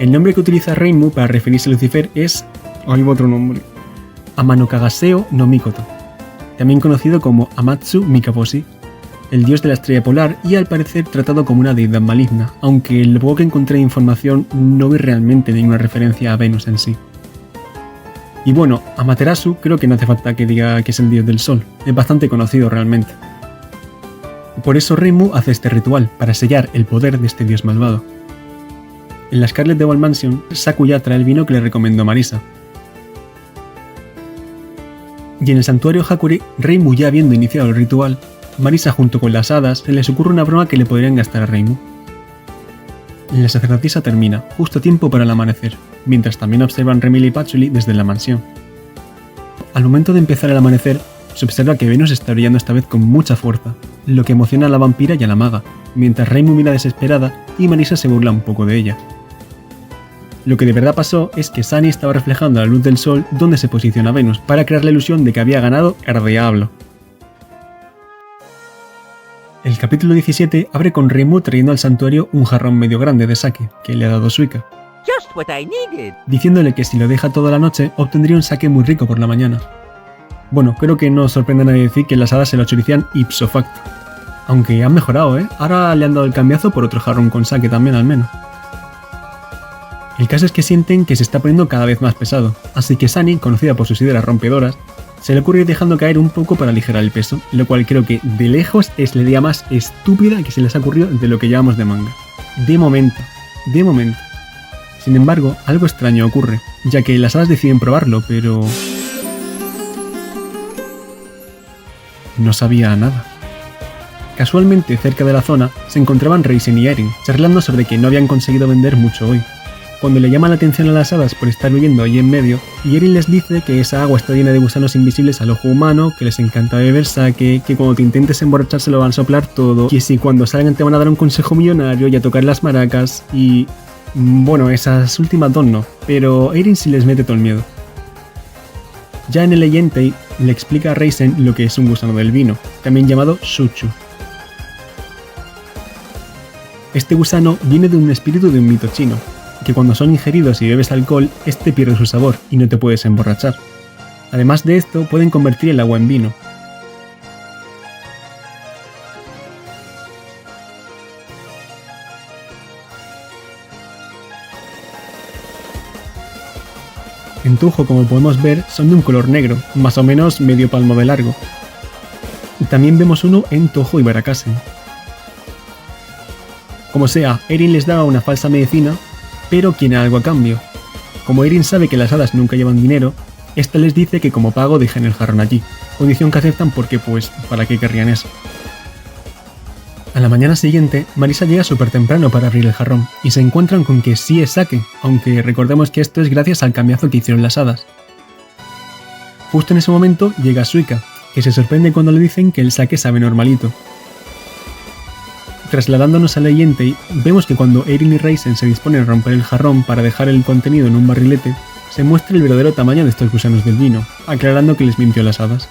El nombre que utiliza Reimu para referirse a Lucifer es... hay otro nombre. Amanokagaseo no Mikoto, también conocido como Amatsu Mikaboshi, el dios de la estrella polar y al parecer tratado como una deidad maligna, aunque lo poco que encontré de información no vi realmente ninguna referencia a Venus en sí. Y bueno, Amaterasu creo que no hace falta que diga que es el dios del sol, es bastante conocido realmente. Por eso Reimu hace este ritual, para sellar el poder de este dios malvado. En la Scarlet de Mansion, Sakuya trae el vino que le recomendó Marisa. Y en el santuario Hakure, Reimu ya habiendo iniciado el ritual, Marisa junto con las hadas se les ocurre una broma que le podrían gastar a Reimu. La sacerdotisa termina, justo a tiempo para el amanecer, mientras también observan Remila y Patchouli desde la mansión. Al momento de empezar el amanecer, se observa que Venus está brillando esta vez con mucha fuerza, lo que emociona a la vampira y a la maga, mientras Reimu mira desesperada y Marisa se burla un poco de ella. Lo que de verdad pasó es que Sunny estaba reflejando la luz del sol donde se posiciona Venus, para crear la ilusión de que había ganado el diablo. El capítulo 17 abre con Reimu trayendo al santuario un jarrón medio grande de sake que le ha dado Suika, diciéndole que si lo deja toda la noche obtendría un sake muy rico por la mañana. Bueno, creo que no sorprende a nadie decir que las hadas se lo chorician ipso facto. Aunque han mejorado, ahora le han dado el cambiazo por otro jarrón con sake también al menos. El caso es que sienten que se está poniendo cada vez más pesado, así que Sunny, conocida por sus ideas rompedoras, se le ocurre ir dejando caer un poco para aligerar el peso, lo cual creo que de lejos es la idea más estúpida que se les ha ocurrido de lo que llevamos de manga. De momento. Sin embargo, algo extraño ocurre, ya que las hadas deciden probarlo, pero... no sabía nada. Casualmente, cerca de la zona, se encontraban Reisen y Erin, charlando sobre que no habían conseguido vender mucho hoy. Cuando le llaman la atención a las hadas por estar viviendo ahí en medio, y Erin les dice que esa agua está llena de gusanos invisibles al ojo humano, que les encanta beber sake, que cuando te intentes emborrachar se lo van a soplar todo, que si cuando salgan te van a dar un consejo millonario y a tocar las maracas, y... bueno, esas últimas dos no, pero Erin sí les mete todo el miedo. Ya en el Eyentei le explica a Reisen lo que es un gusano del vino, también llamado Suchu. Este gusano viene de un espíritu de un mito chino, que cuando son ingeridos y bebes alcohol, este pierde su sabor y no te puedes emborrachar. Además de esto, pueden convertir el agua en vino. En Touhou, como podemos ver, son de un color negro, más o menos medio palmo de largo. También vemos uno en Touhou y Barakasen. Como sea, Erin les da una falsa medicina, pero quiere algo a cambio. Como Erin sabe que las hadas nunca llevan dinero, esta les dice que como pago dejen el jarrón allí, condición que aceptan porque pues, ¿para qué querrían eso? A la mañana siguiente, Marisa llega súper temprano para abrir el jarrón, y se encuentran con que sí es sake, aunque recordemos que esto es gracias al cambiazo que hicieron las hadas. Justo en ese momento llega Suika, que se sorprende cuando le dicen que el sake sabe normalito. Trasladándonos a la Eyentei, vemos que cuando Erin y Reisen se disponen a romper el jarrón para dejar el contenido en un barrilete, se muestra el verdadero tamaño de estos gusanos del vino, aclarando que les mintió a las hadas.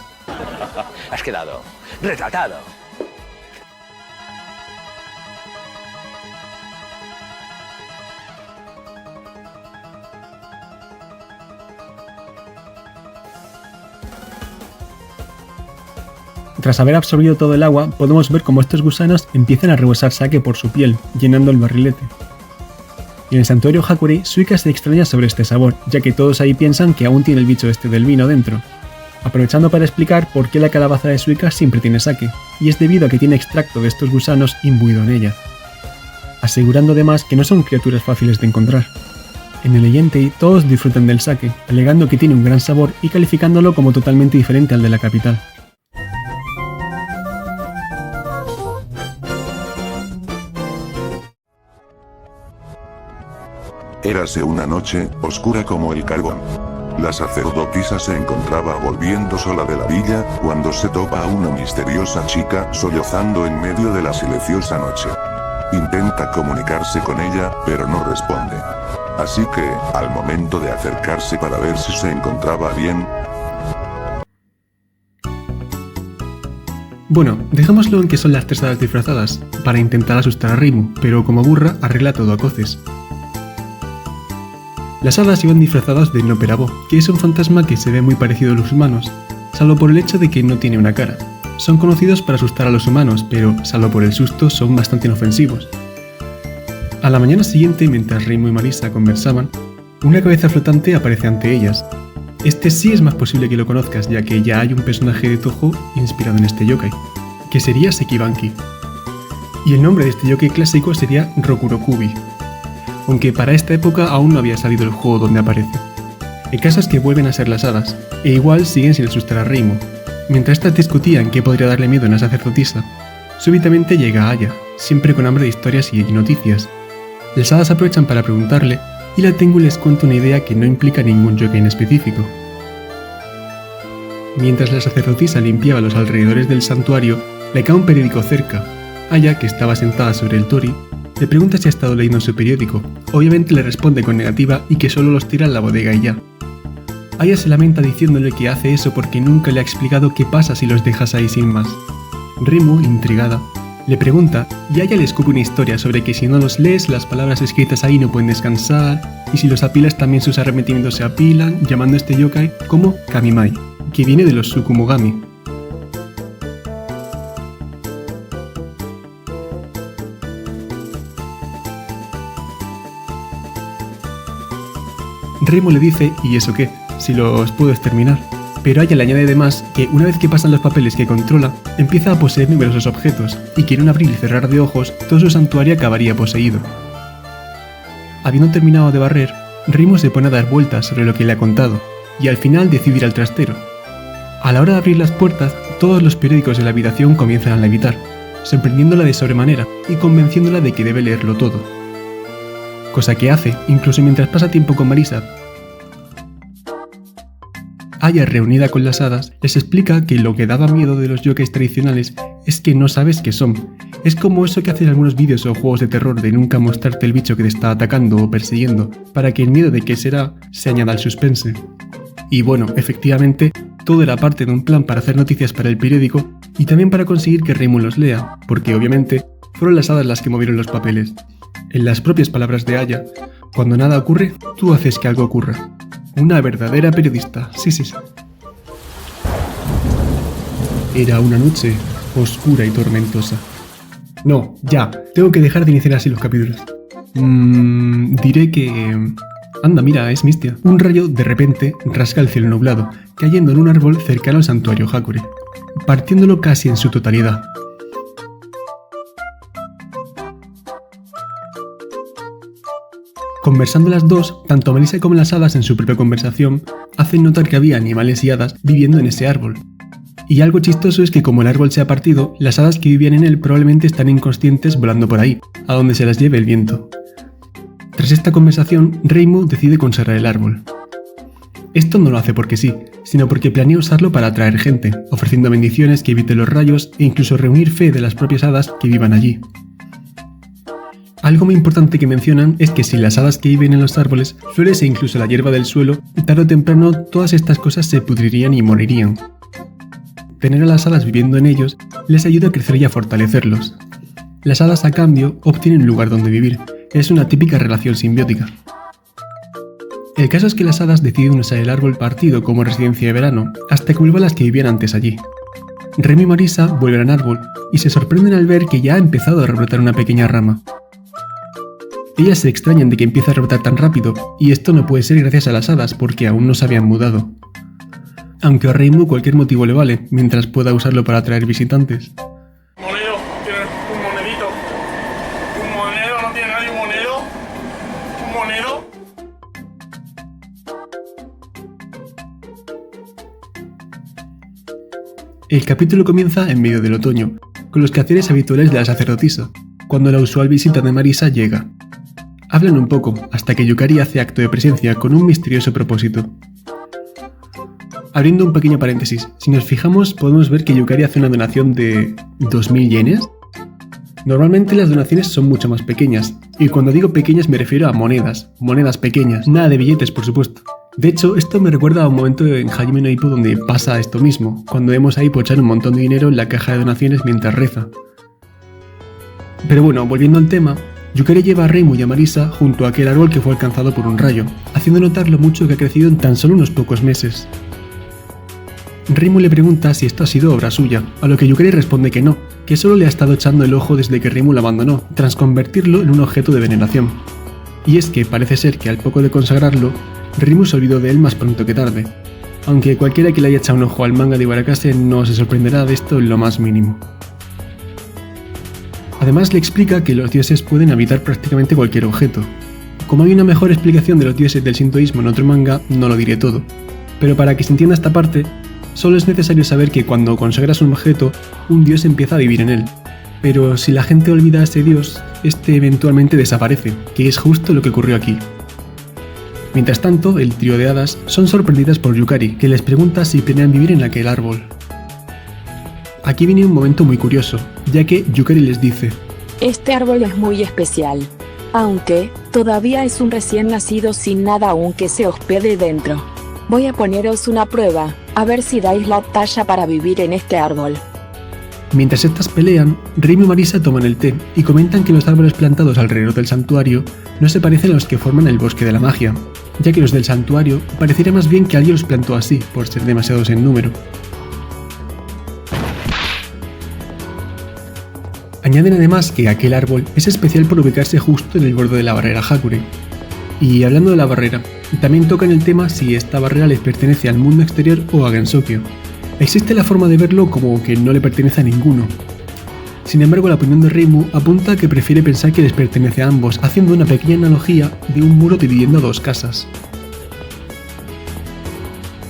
Has quedado retratado. Tras haber absorbido todo el agua, podemos ver cómo estos gusanos empiezan a rebosar sake por su piel, llenando el barrilete. En el santuario Hakurei, Suika se extraña sobre este sabor, ya que todos ahí piensan que aún tiene el bicho este del vino dentro. Aprovechando para explicar por qué la calabaza de Suika siempre tiene sake, y es debido a que tiene extracto de estos gusanos imbuido en ella, asegurando además que no son criaturas fáciles de encontrar. En el Eyentei todos disfrutan del sake, alegando que tiene un gran sabor y calificándolo como totalmente diferente al de la capital. Érase una noche, oscura como el carbón. La sacerdotisa se encontraba volviendo sola de la villa, cuando se topa a una misteriosa chica sollozando en medio de la silenciosa noche. Intenta comunicarse con ella, pero no responde. Así que, al momento de acercarse para ver si se encontraba bien... Bueno, dejémoslo en que son las 3 hadas disfrazadas, para intentar asustar a Reimu, pero como burra arregla todo a coces. Las hadas iban disfrazadas de Noperabo, que es un fantasma que se ve muy parecido a los humanos, salvo por el hecho de que no tiene una cara. Son conocidos para asustar a los humanos, pero, salvo por el susto, son bastante inofensivos. A la mañana siguiente, mientras Reimu y Marisa conversaban, una cabeza flotante aparece ante ellas. Este sí es más posible que lo conozcas, ya que ya hay un personaje de Touhou inspirado en este yokai, que sería Sekibanki. Y el nombre de este yokai clásico sería Rokurokubi, aunque para esta época aún no había salido el juego donde aparece. El caso es que vuelven a ser las hadas, e igual siguen sin asustar a Reimu. Mientras estas discutían qué podría darle miedo a una sacerdotisa, súbitamente llega Aya, siempre con hambre de historias y noticias. Las hadas aprovechan para preguntarle, y la Tengu les cuenta una idea que no implica ningún yokai en específico. Mientras la sacerdotisa limpiaba los alrededores del santuario, le cae un periódico cerca. Aya, que estaba sentada sobre el tori, le pregunta si ha estado leyendo su periódico. Obviamente le responde con negativa y que solo los tira en la bodega y ya. Aya se lamenta diciéndole que hace eso porque nunca le ha explicado qué pasa si los dejas ahí sin más. Reimu, intrigada, le pregunta y Aya le escupe una historia sobre que si no los lees, las palabras escritas ahí no pueden descansar, y si los apilas también sus arrepentimientos se apilan, llamando a este yokai como Kamimai, que viene de los Tsukumogami. Reimu le dice, ¿y eso qué? Si los puedo exterminar. Pero Aya le añade además que una vez que pasan los papeles que controla, empieza a poseer numerosos objetos, y que en un abrir y cerrar de ojos, todo su santuario acabaría poseído. Habiendo terminado de barrer, Reimu se pone a dar vueltas sobre lo que le ha contado, y al final decide ir al trastero. A la hora de abrir las puertas, todos los periódicos de la habitación comienzan a levitar, sorprendiéndola de sobremanera y convenciéndola de que debe leerlo todo. Cosa que hace, incluso mientras pasa tiempo con Marisa. Aya, reunida con las hadas, les explica que lo que daba miedo de los yokais tradicionales es que no sabes qué son. Es como eso que hacen algunos vídeos o juegos de terror de nunca mostrarte el bicho que te está atacando o persiguiendo, para que el miedo de qué será se añada al suspense. Y bueno, efectivamente, todo era parte de un plan para hacer noticias para el periódico y también para conseguir que Reimu los lea, porque obviamente fueron las hadas las que movieron los papeles. En las propias palabras de Aya, cuando nada ocurre, tú haces que algo ocurra. Una verdadera periodista, sí. Era una noche oscura y tormentosa. No, ya, tengo que dejar de iniciar así los capítulos. Diré que... Anda, mira, es Mistia. Un rayo de repente rasga el cielo nublado, cayendo en un árbol cercano al santuario Hakurei, partiéndolo casi en su totalidad. Conversando las dos, tanto Melissa como las hadas en su propia conversación hacen notar que había animales y hadas viviendo en ese árbol. Y algo chistoso es que como el árbol se ha partido, las hadas que vivían en él probablemente están inconscientes volando por ahí, a donde se las lleve el viento. Tras esta conversación, Reimu decide conservar el árbol. Esto no lo hace porque sí, sino porque planea usarlo para atraer gente, ofreciendo bendiciones que eviten los rayos e incluso reunir fe de las propias hadas que vivan allí. Algo muy importante que mencionan es que si las hadas que viven en los árboles, flores e incluso la hierba del suelo, tarde o temprano todas estas cosas se pudrirían y morirían. Tener a las hadas viviendo en ellos les ayuda a crecer y a fortalecerlos. Las hadas a cambio obtienen un lugar donde vivir, es una típica relación simbiótica. El caso es que las hadas deciden usar el árbol partido como residencia de verano, hasta que vuelvan las que vivían antes allí. Reimu y Marisa vuelven al árbol y se sorprenden al ver que ya ha empezado a rebrotar una pequeña rama. Ellas se extrañan de que empiece a rebotar tan rápido, y esto no puede ser gracias a las hadas porque aún no se habían mudado. Aunque a Reimu cualquier motivo le vale, mientras pueda usarlo para atraer visitantes. Monero, ¿tienes un monedito? ¿Un monero? ¿No tiene nadie un monero? ¿Un monero? El capítulo comienza en medio del otoño, con los quehaceres habituales de la sacerdotisa, cuando la usual visita de Marisa llega. Hablan un poco, hasta que Yukari hace acto de presencia con un misterioso propósito. Abriendo un pequeño paréntesis, si nos fijamos podemos ver que Yukari hace una donación de 2000 yenes. Normalmente las donaciones son mucho más pequeñas, y cuando digo pequeñas me refiero a monedas pequeñas, nada de billetes por supuesto. De hecho, esto me recuerda a un momento en Hajime no Ippo donde pasa esto mismo, cuando vemos a Ippo echar un montón de dinero en la caja de donaciones mientras reza. Pero bueno, volviendo al tema, Yukari lleva a Reimu y a Marisa junto a aquel árbol que fue alcanzado por un rayo, haciendo notar lo mucho que ha crecido en tan solo unos pocos meses. Reimu le pregunta si esto ha sido obra suya, a lo que Yukari responde que no, que solo le ha estado echando el ojo desde que Reimu lo abandonó, tras convertirlo en un objeto de veneración. Y es que parece ser que al poco de consagrarlo, Reimu se olvidó de él más pronto que tarde, aunque cualquiera que le haya echado un ojo al manga de Ibarakase no se sorprenderá de esto en lo más mínimo. Además le explica que los dioses pueden habitar prácticamente cualquier objeto. Como hay una mejor explicación de los dioses del sintoísmo en otro manga, no lo diré todo, pero para que se entienda esta parte, solo es necesario saber que cuando consagras un objeto, un dios empieza a vivir en él. Pero si la gente olvida a ese dios, este eventualmente desaparece, que es justo lo que ocurrió aquí. Mientras tanto, el trío de hadas son sorprendidas por Yukari, que les pregunta si planean vivir en aquel árbol. Aquí viene un momento muy curioso, ya que Yukari les dice: Este árbol es muy especial. Aunque, todavía es un recién nacido sin nada aún que se hospede dentro. Voy a poneros una prueba, a ver si dais la talla para vivir en este árbol. Mientras estas pelean, Reimu y Marisa toman el té y comentan que los árboles plantados alrededor del santuario no se parecen a los que forman el bosque de la magia, ya que los del santuario pareciera más bien que alguien los plantó así, por ser demasiados en número. Añaden además que aquel árbol es especial por ubicarse justo en el borde de la barrera Hakure. Y hablando de la barrera, también tocan el tema si esta barrera les pertenece al mundo exterior o a Gensokyo. Existe la forma de verlo como que no le pertenece a ninguno. Sin embargo, la opinión de Reimu apunta a que prefiere pensar que les pertenece a ambos, haciendo una pequeña analogía de un muro dividiendo dos casas.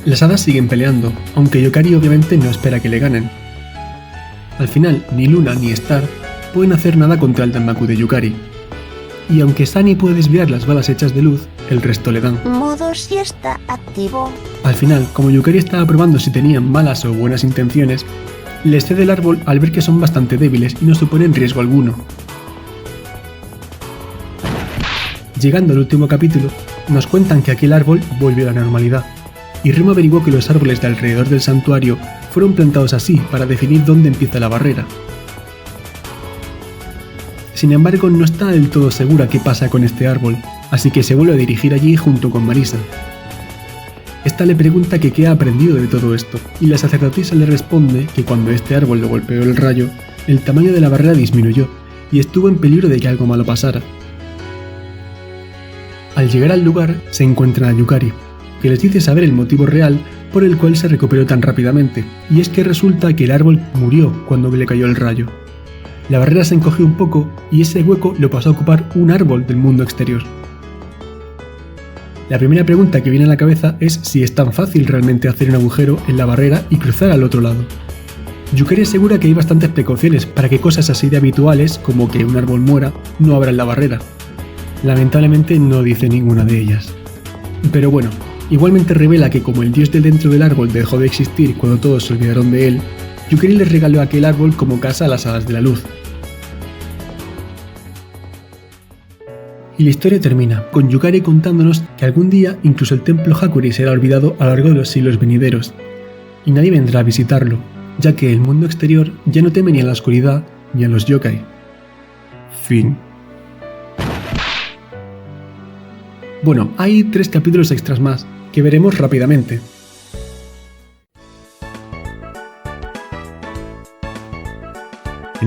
Las hadas siguen peleando, aunque Yukari obviamente no espera que le ganen. Al final, ni Luna ni Star pueden hacer nada contra el Danmaku de Yukari. Y aunque Sunny puede desviar las balas hechas de luz, el resto le dan. Modo siesta activo. Al final, como Yukari estaba probando si tenían malas o buenas intenciones, les cede el árbol al ver que son bastante débiles y no suponen riesgo alguno. Llegando al último capítulo, nos cuentan que aquel árbol volvió a la normalidad, y Reimu averiguó que los árboles de alrededor del santuario fueron plantados así para definir dónde empieza la barrera. Sin embargo, no está del todo segura qué pasa con este árbol, así que se vuelve a dirigir allí junto con Marisa. Esta le pregunta que qué ha aprendido de todo esto, y la sacerdotisa le responde que cuando este árbol lo golpeó el rayo, el tamaño de la barrera disminuyó, y estuvo en peligro de que algo malo pasara. Al llegar al lugar, se encuentran a Yukari, que les dice saber el motivo real por el cual se recuperó tan rápidamente, y es que resulta que el árbol murió cuando le cayó el rayo. La barrera se encogió un poco y ese hueco lo pasó a ocupar un árbol del mundo exterior. La primera pregunta que viene a la cabeza es si es tan fácil realmente hacer un agujero en la barrera y cruzar al otro lado. Yukari asegura que hay bastantes precauciones para que cosas así de habituales, como que un árbol muera, no abran la barrera. Lamentablemente no dice ninguna de ellas. Pero bueno, igualmente revela que como el dios de dentro del árbol dejó de existir cuando todos se olvidaron de él, Yukari les regaló aquel árbol como casa a las hadas de la luz. Y la historia termina, con Yukari contándonos que algún día incluso el templo Hakuri será olvidado a lo largo de los siglos venideros, y nadie vendrá a visitarlo, ya que el mundo exterior ya no teme ni a la oscuridad ni a los yokai. Fin. Bueno, hay 3 capítulos extras más, que veremos rápidamente.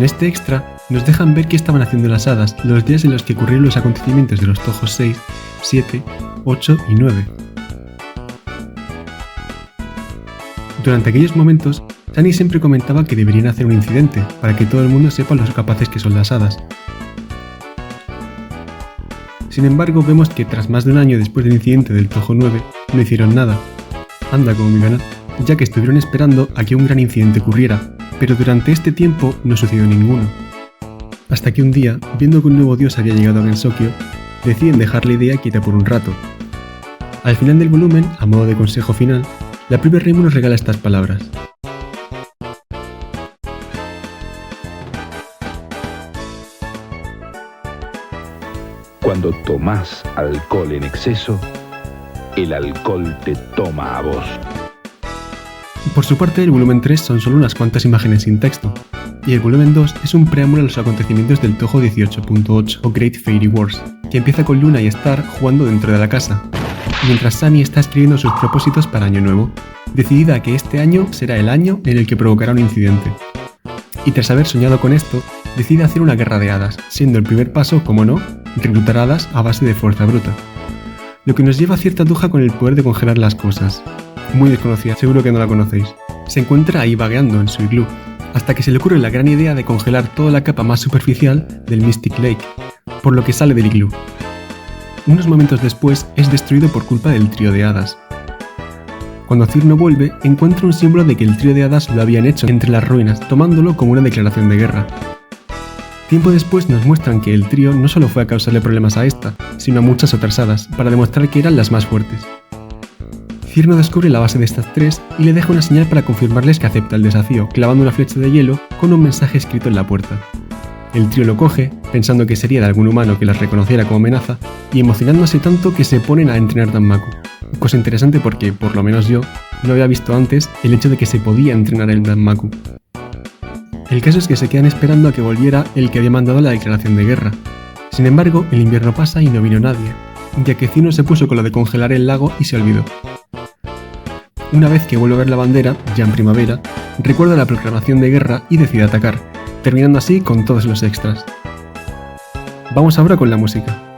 En este extra nos dejan ver qué estaban haciendo las hadas los días en los que ocurrieron los acontecimientos de los tojos 6, 7, 8 y 9. Durante aquellos momentos, Sunny siempre comentaba que deberían hacer un incidente para que todo el mundo sepa lo capaces que son las hadas. Sin embargo, vemos que tras más de un año después del incidente del Tojo 9, no hicieron nada. Anda como mi gana, ya que estuvieron esperando a que un gran incidente ocurriera, pero durante este tiempo no sucedió ninguno. Hasta que un día, viendo que un nuevo dios había llegado a Gensokyo, deciden dejar la idea quieta por un rato. Al final del volumen, a modo de consejo final, la propia Reimu nos regala estas palabras. Cuando tomás alcohol en exceso, el alcohol te toma a vos. Por su parte, el volumen 3 son solo unas cuantas imágenes sin texto, y el volumen 2 es un preámbulo a los acontecimientos del Tojo 18.8 o Great Fairy Wars, que empieza con Luna y Star jugando dentro de la casa, mientras Sunny está escribiendo sus propósitos para Año Nuevo, decidida a que este año será el año en el que provocará un incidente. Y tras haber soñado con esto, decide hacer una guerra de hadas, siendo el primer paso, como no, reclutar hadas a base de fuerza bruta. Lo que nos lleva a cierta duja con el poder de congelar las cosas. Muy desconocida, seguro que no la conocéis. Se encuentra ahí vagueando en su iglú, hasta que se le ocurre la gran idea de congelar toda la capa más superficial del Mystic Lake, por lo que sale del iglú. Unos momentos después es destruido por culpa del trío de hadas. Cuando Cirno vuelve, encuentra un símbolo de que el trío de hadas lo habían hecho entre las ruinas, tomándolo como una declaración de guerra. Tiempo después nos muestran que el trío no solo fue a causarle problemas a esta, sino a muchas otras hadas, para demostrar que eran las más fuertes. Cirno descubre la base de estas tres y le deja una señal para confirmarles que acepta el desafío, clavando una flecha de hielo con un mensaje escrito en la puerta. El trío lo coge, pensando que sería de algún humano que las reconociera como amenaza, y emocionándose tanto que se ponen a entrenar Danmaku. Cosa interesante porque, por lo menos yo, no había visto antes el hecho de que se podía entrenar el Danmaku. El caso es que se quedan esperando a que volviera el que había mandado la declaración de guerra. Sin embargo, el invierno pasa y no vino nadie, ya que Cirno se puso con lo de congelar el lago y se olvidó. Una vez que vuelve a ver la bandera, ya en primavera, recuerda la proclamación de guerra y decide atacar, terminando así con todos los extras. Vamos ahora con la música.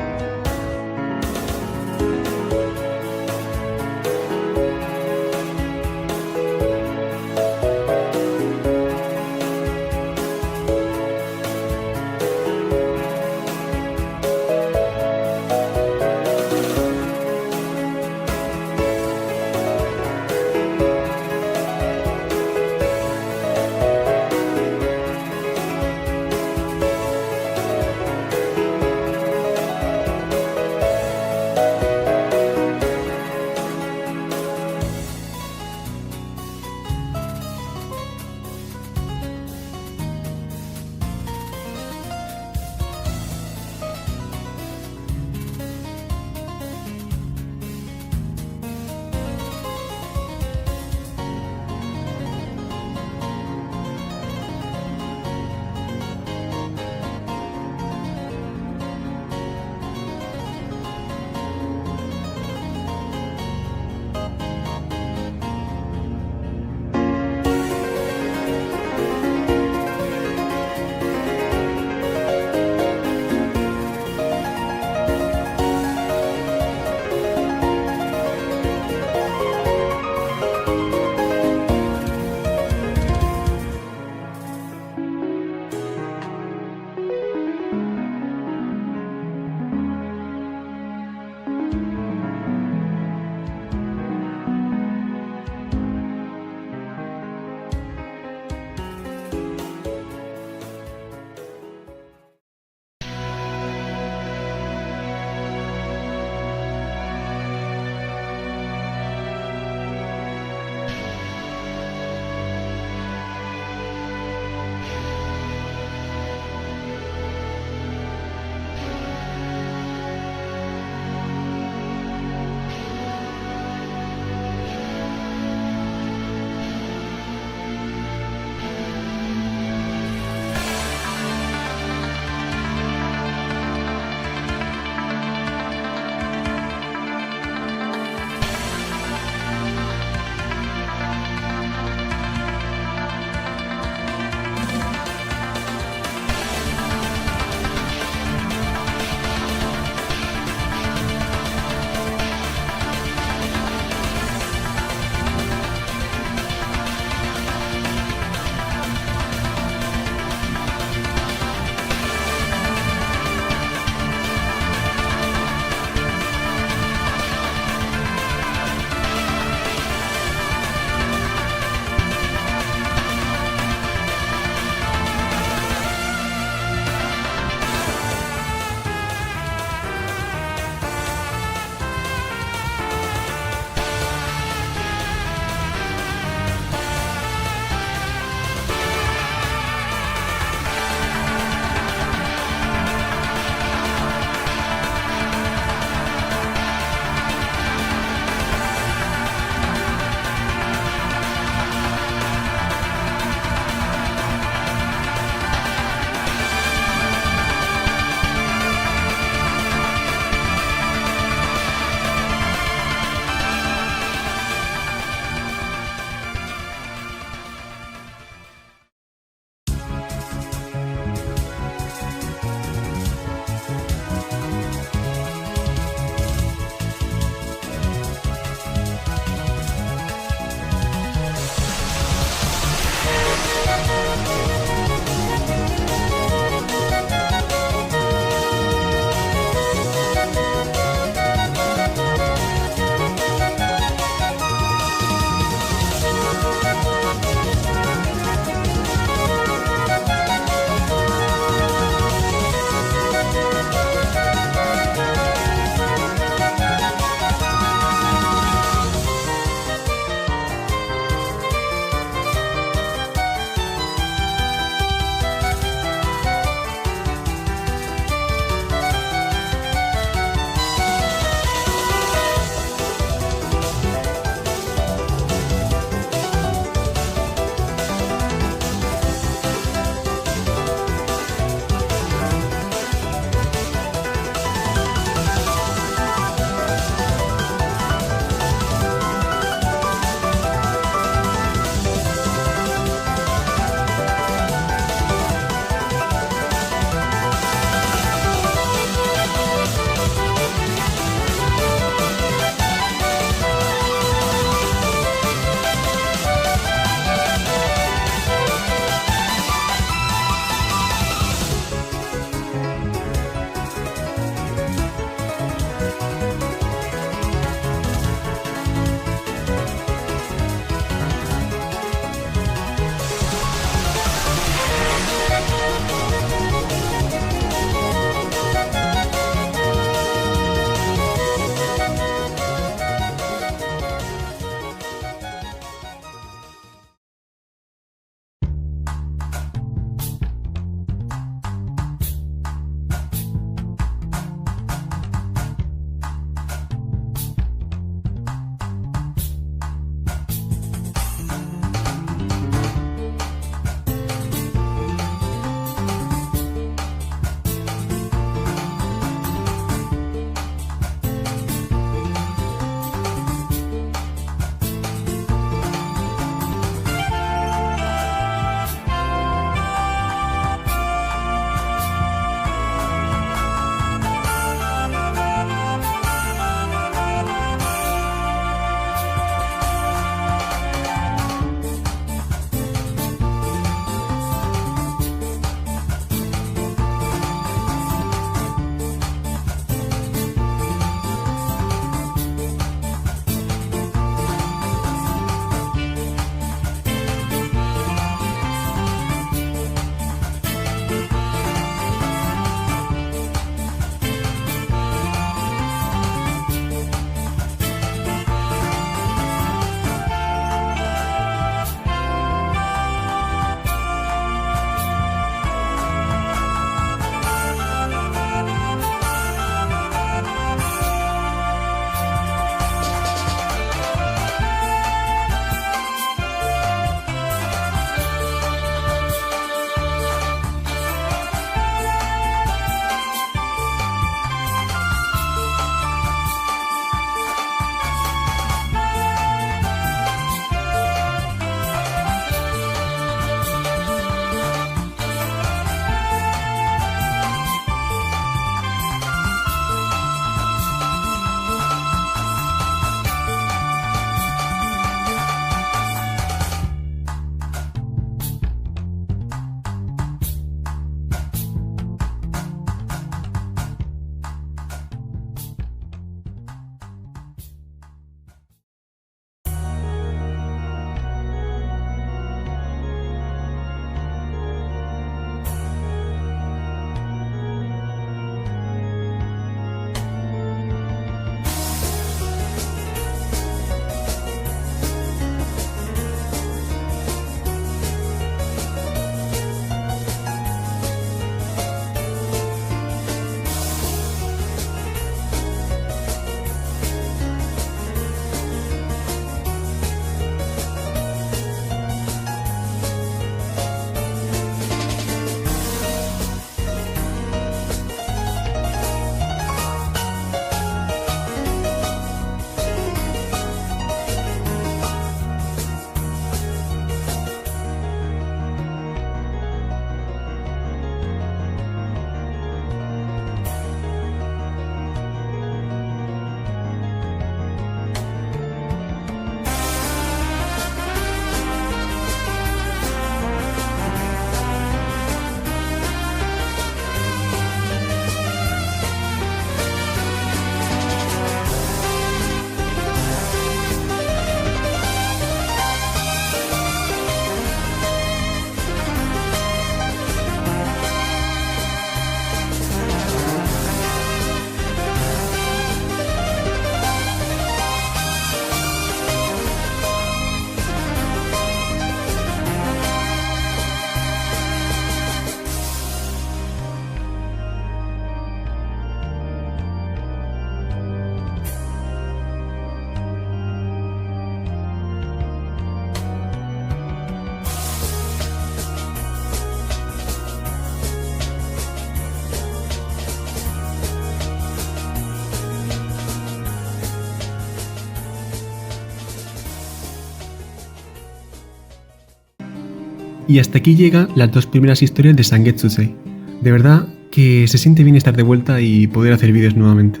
Y hasta aquí llegan las 2 primeras historias de Sangetsusei. De verdad que se siente bien estar de vuelta y poder hacer vídeos nuevamente.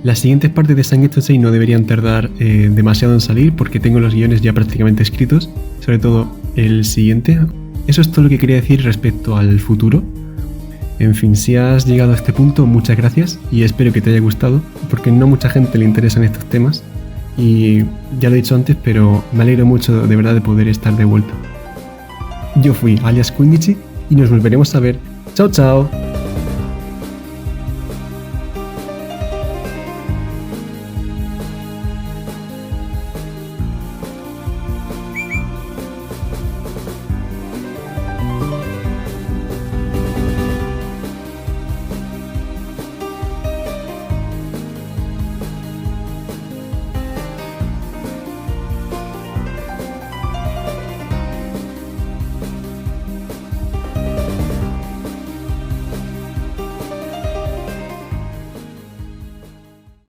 Las siguientes partes de Sangetsusei no deberían tardar demasiado en salir porque tengo los guiones ya prácticamente escritos, sobre todo el siguiente. Eso es todo lo que quería decir respecto al futuro. En fin, si has llegado a este punto, muchas gracias y espero que te haya gustado, porque no mucha gente le interesan estos temas y ya lo he dicho antes, pero me alegro mucho de verdad de poder estar de vuelta. Yo fui alias Quindichi y nos volveremos a ver. ¡Chao, chao!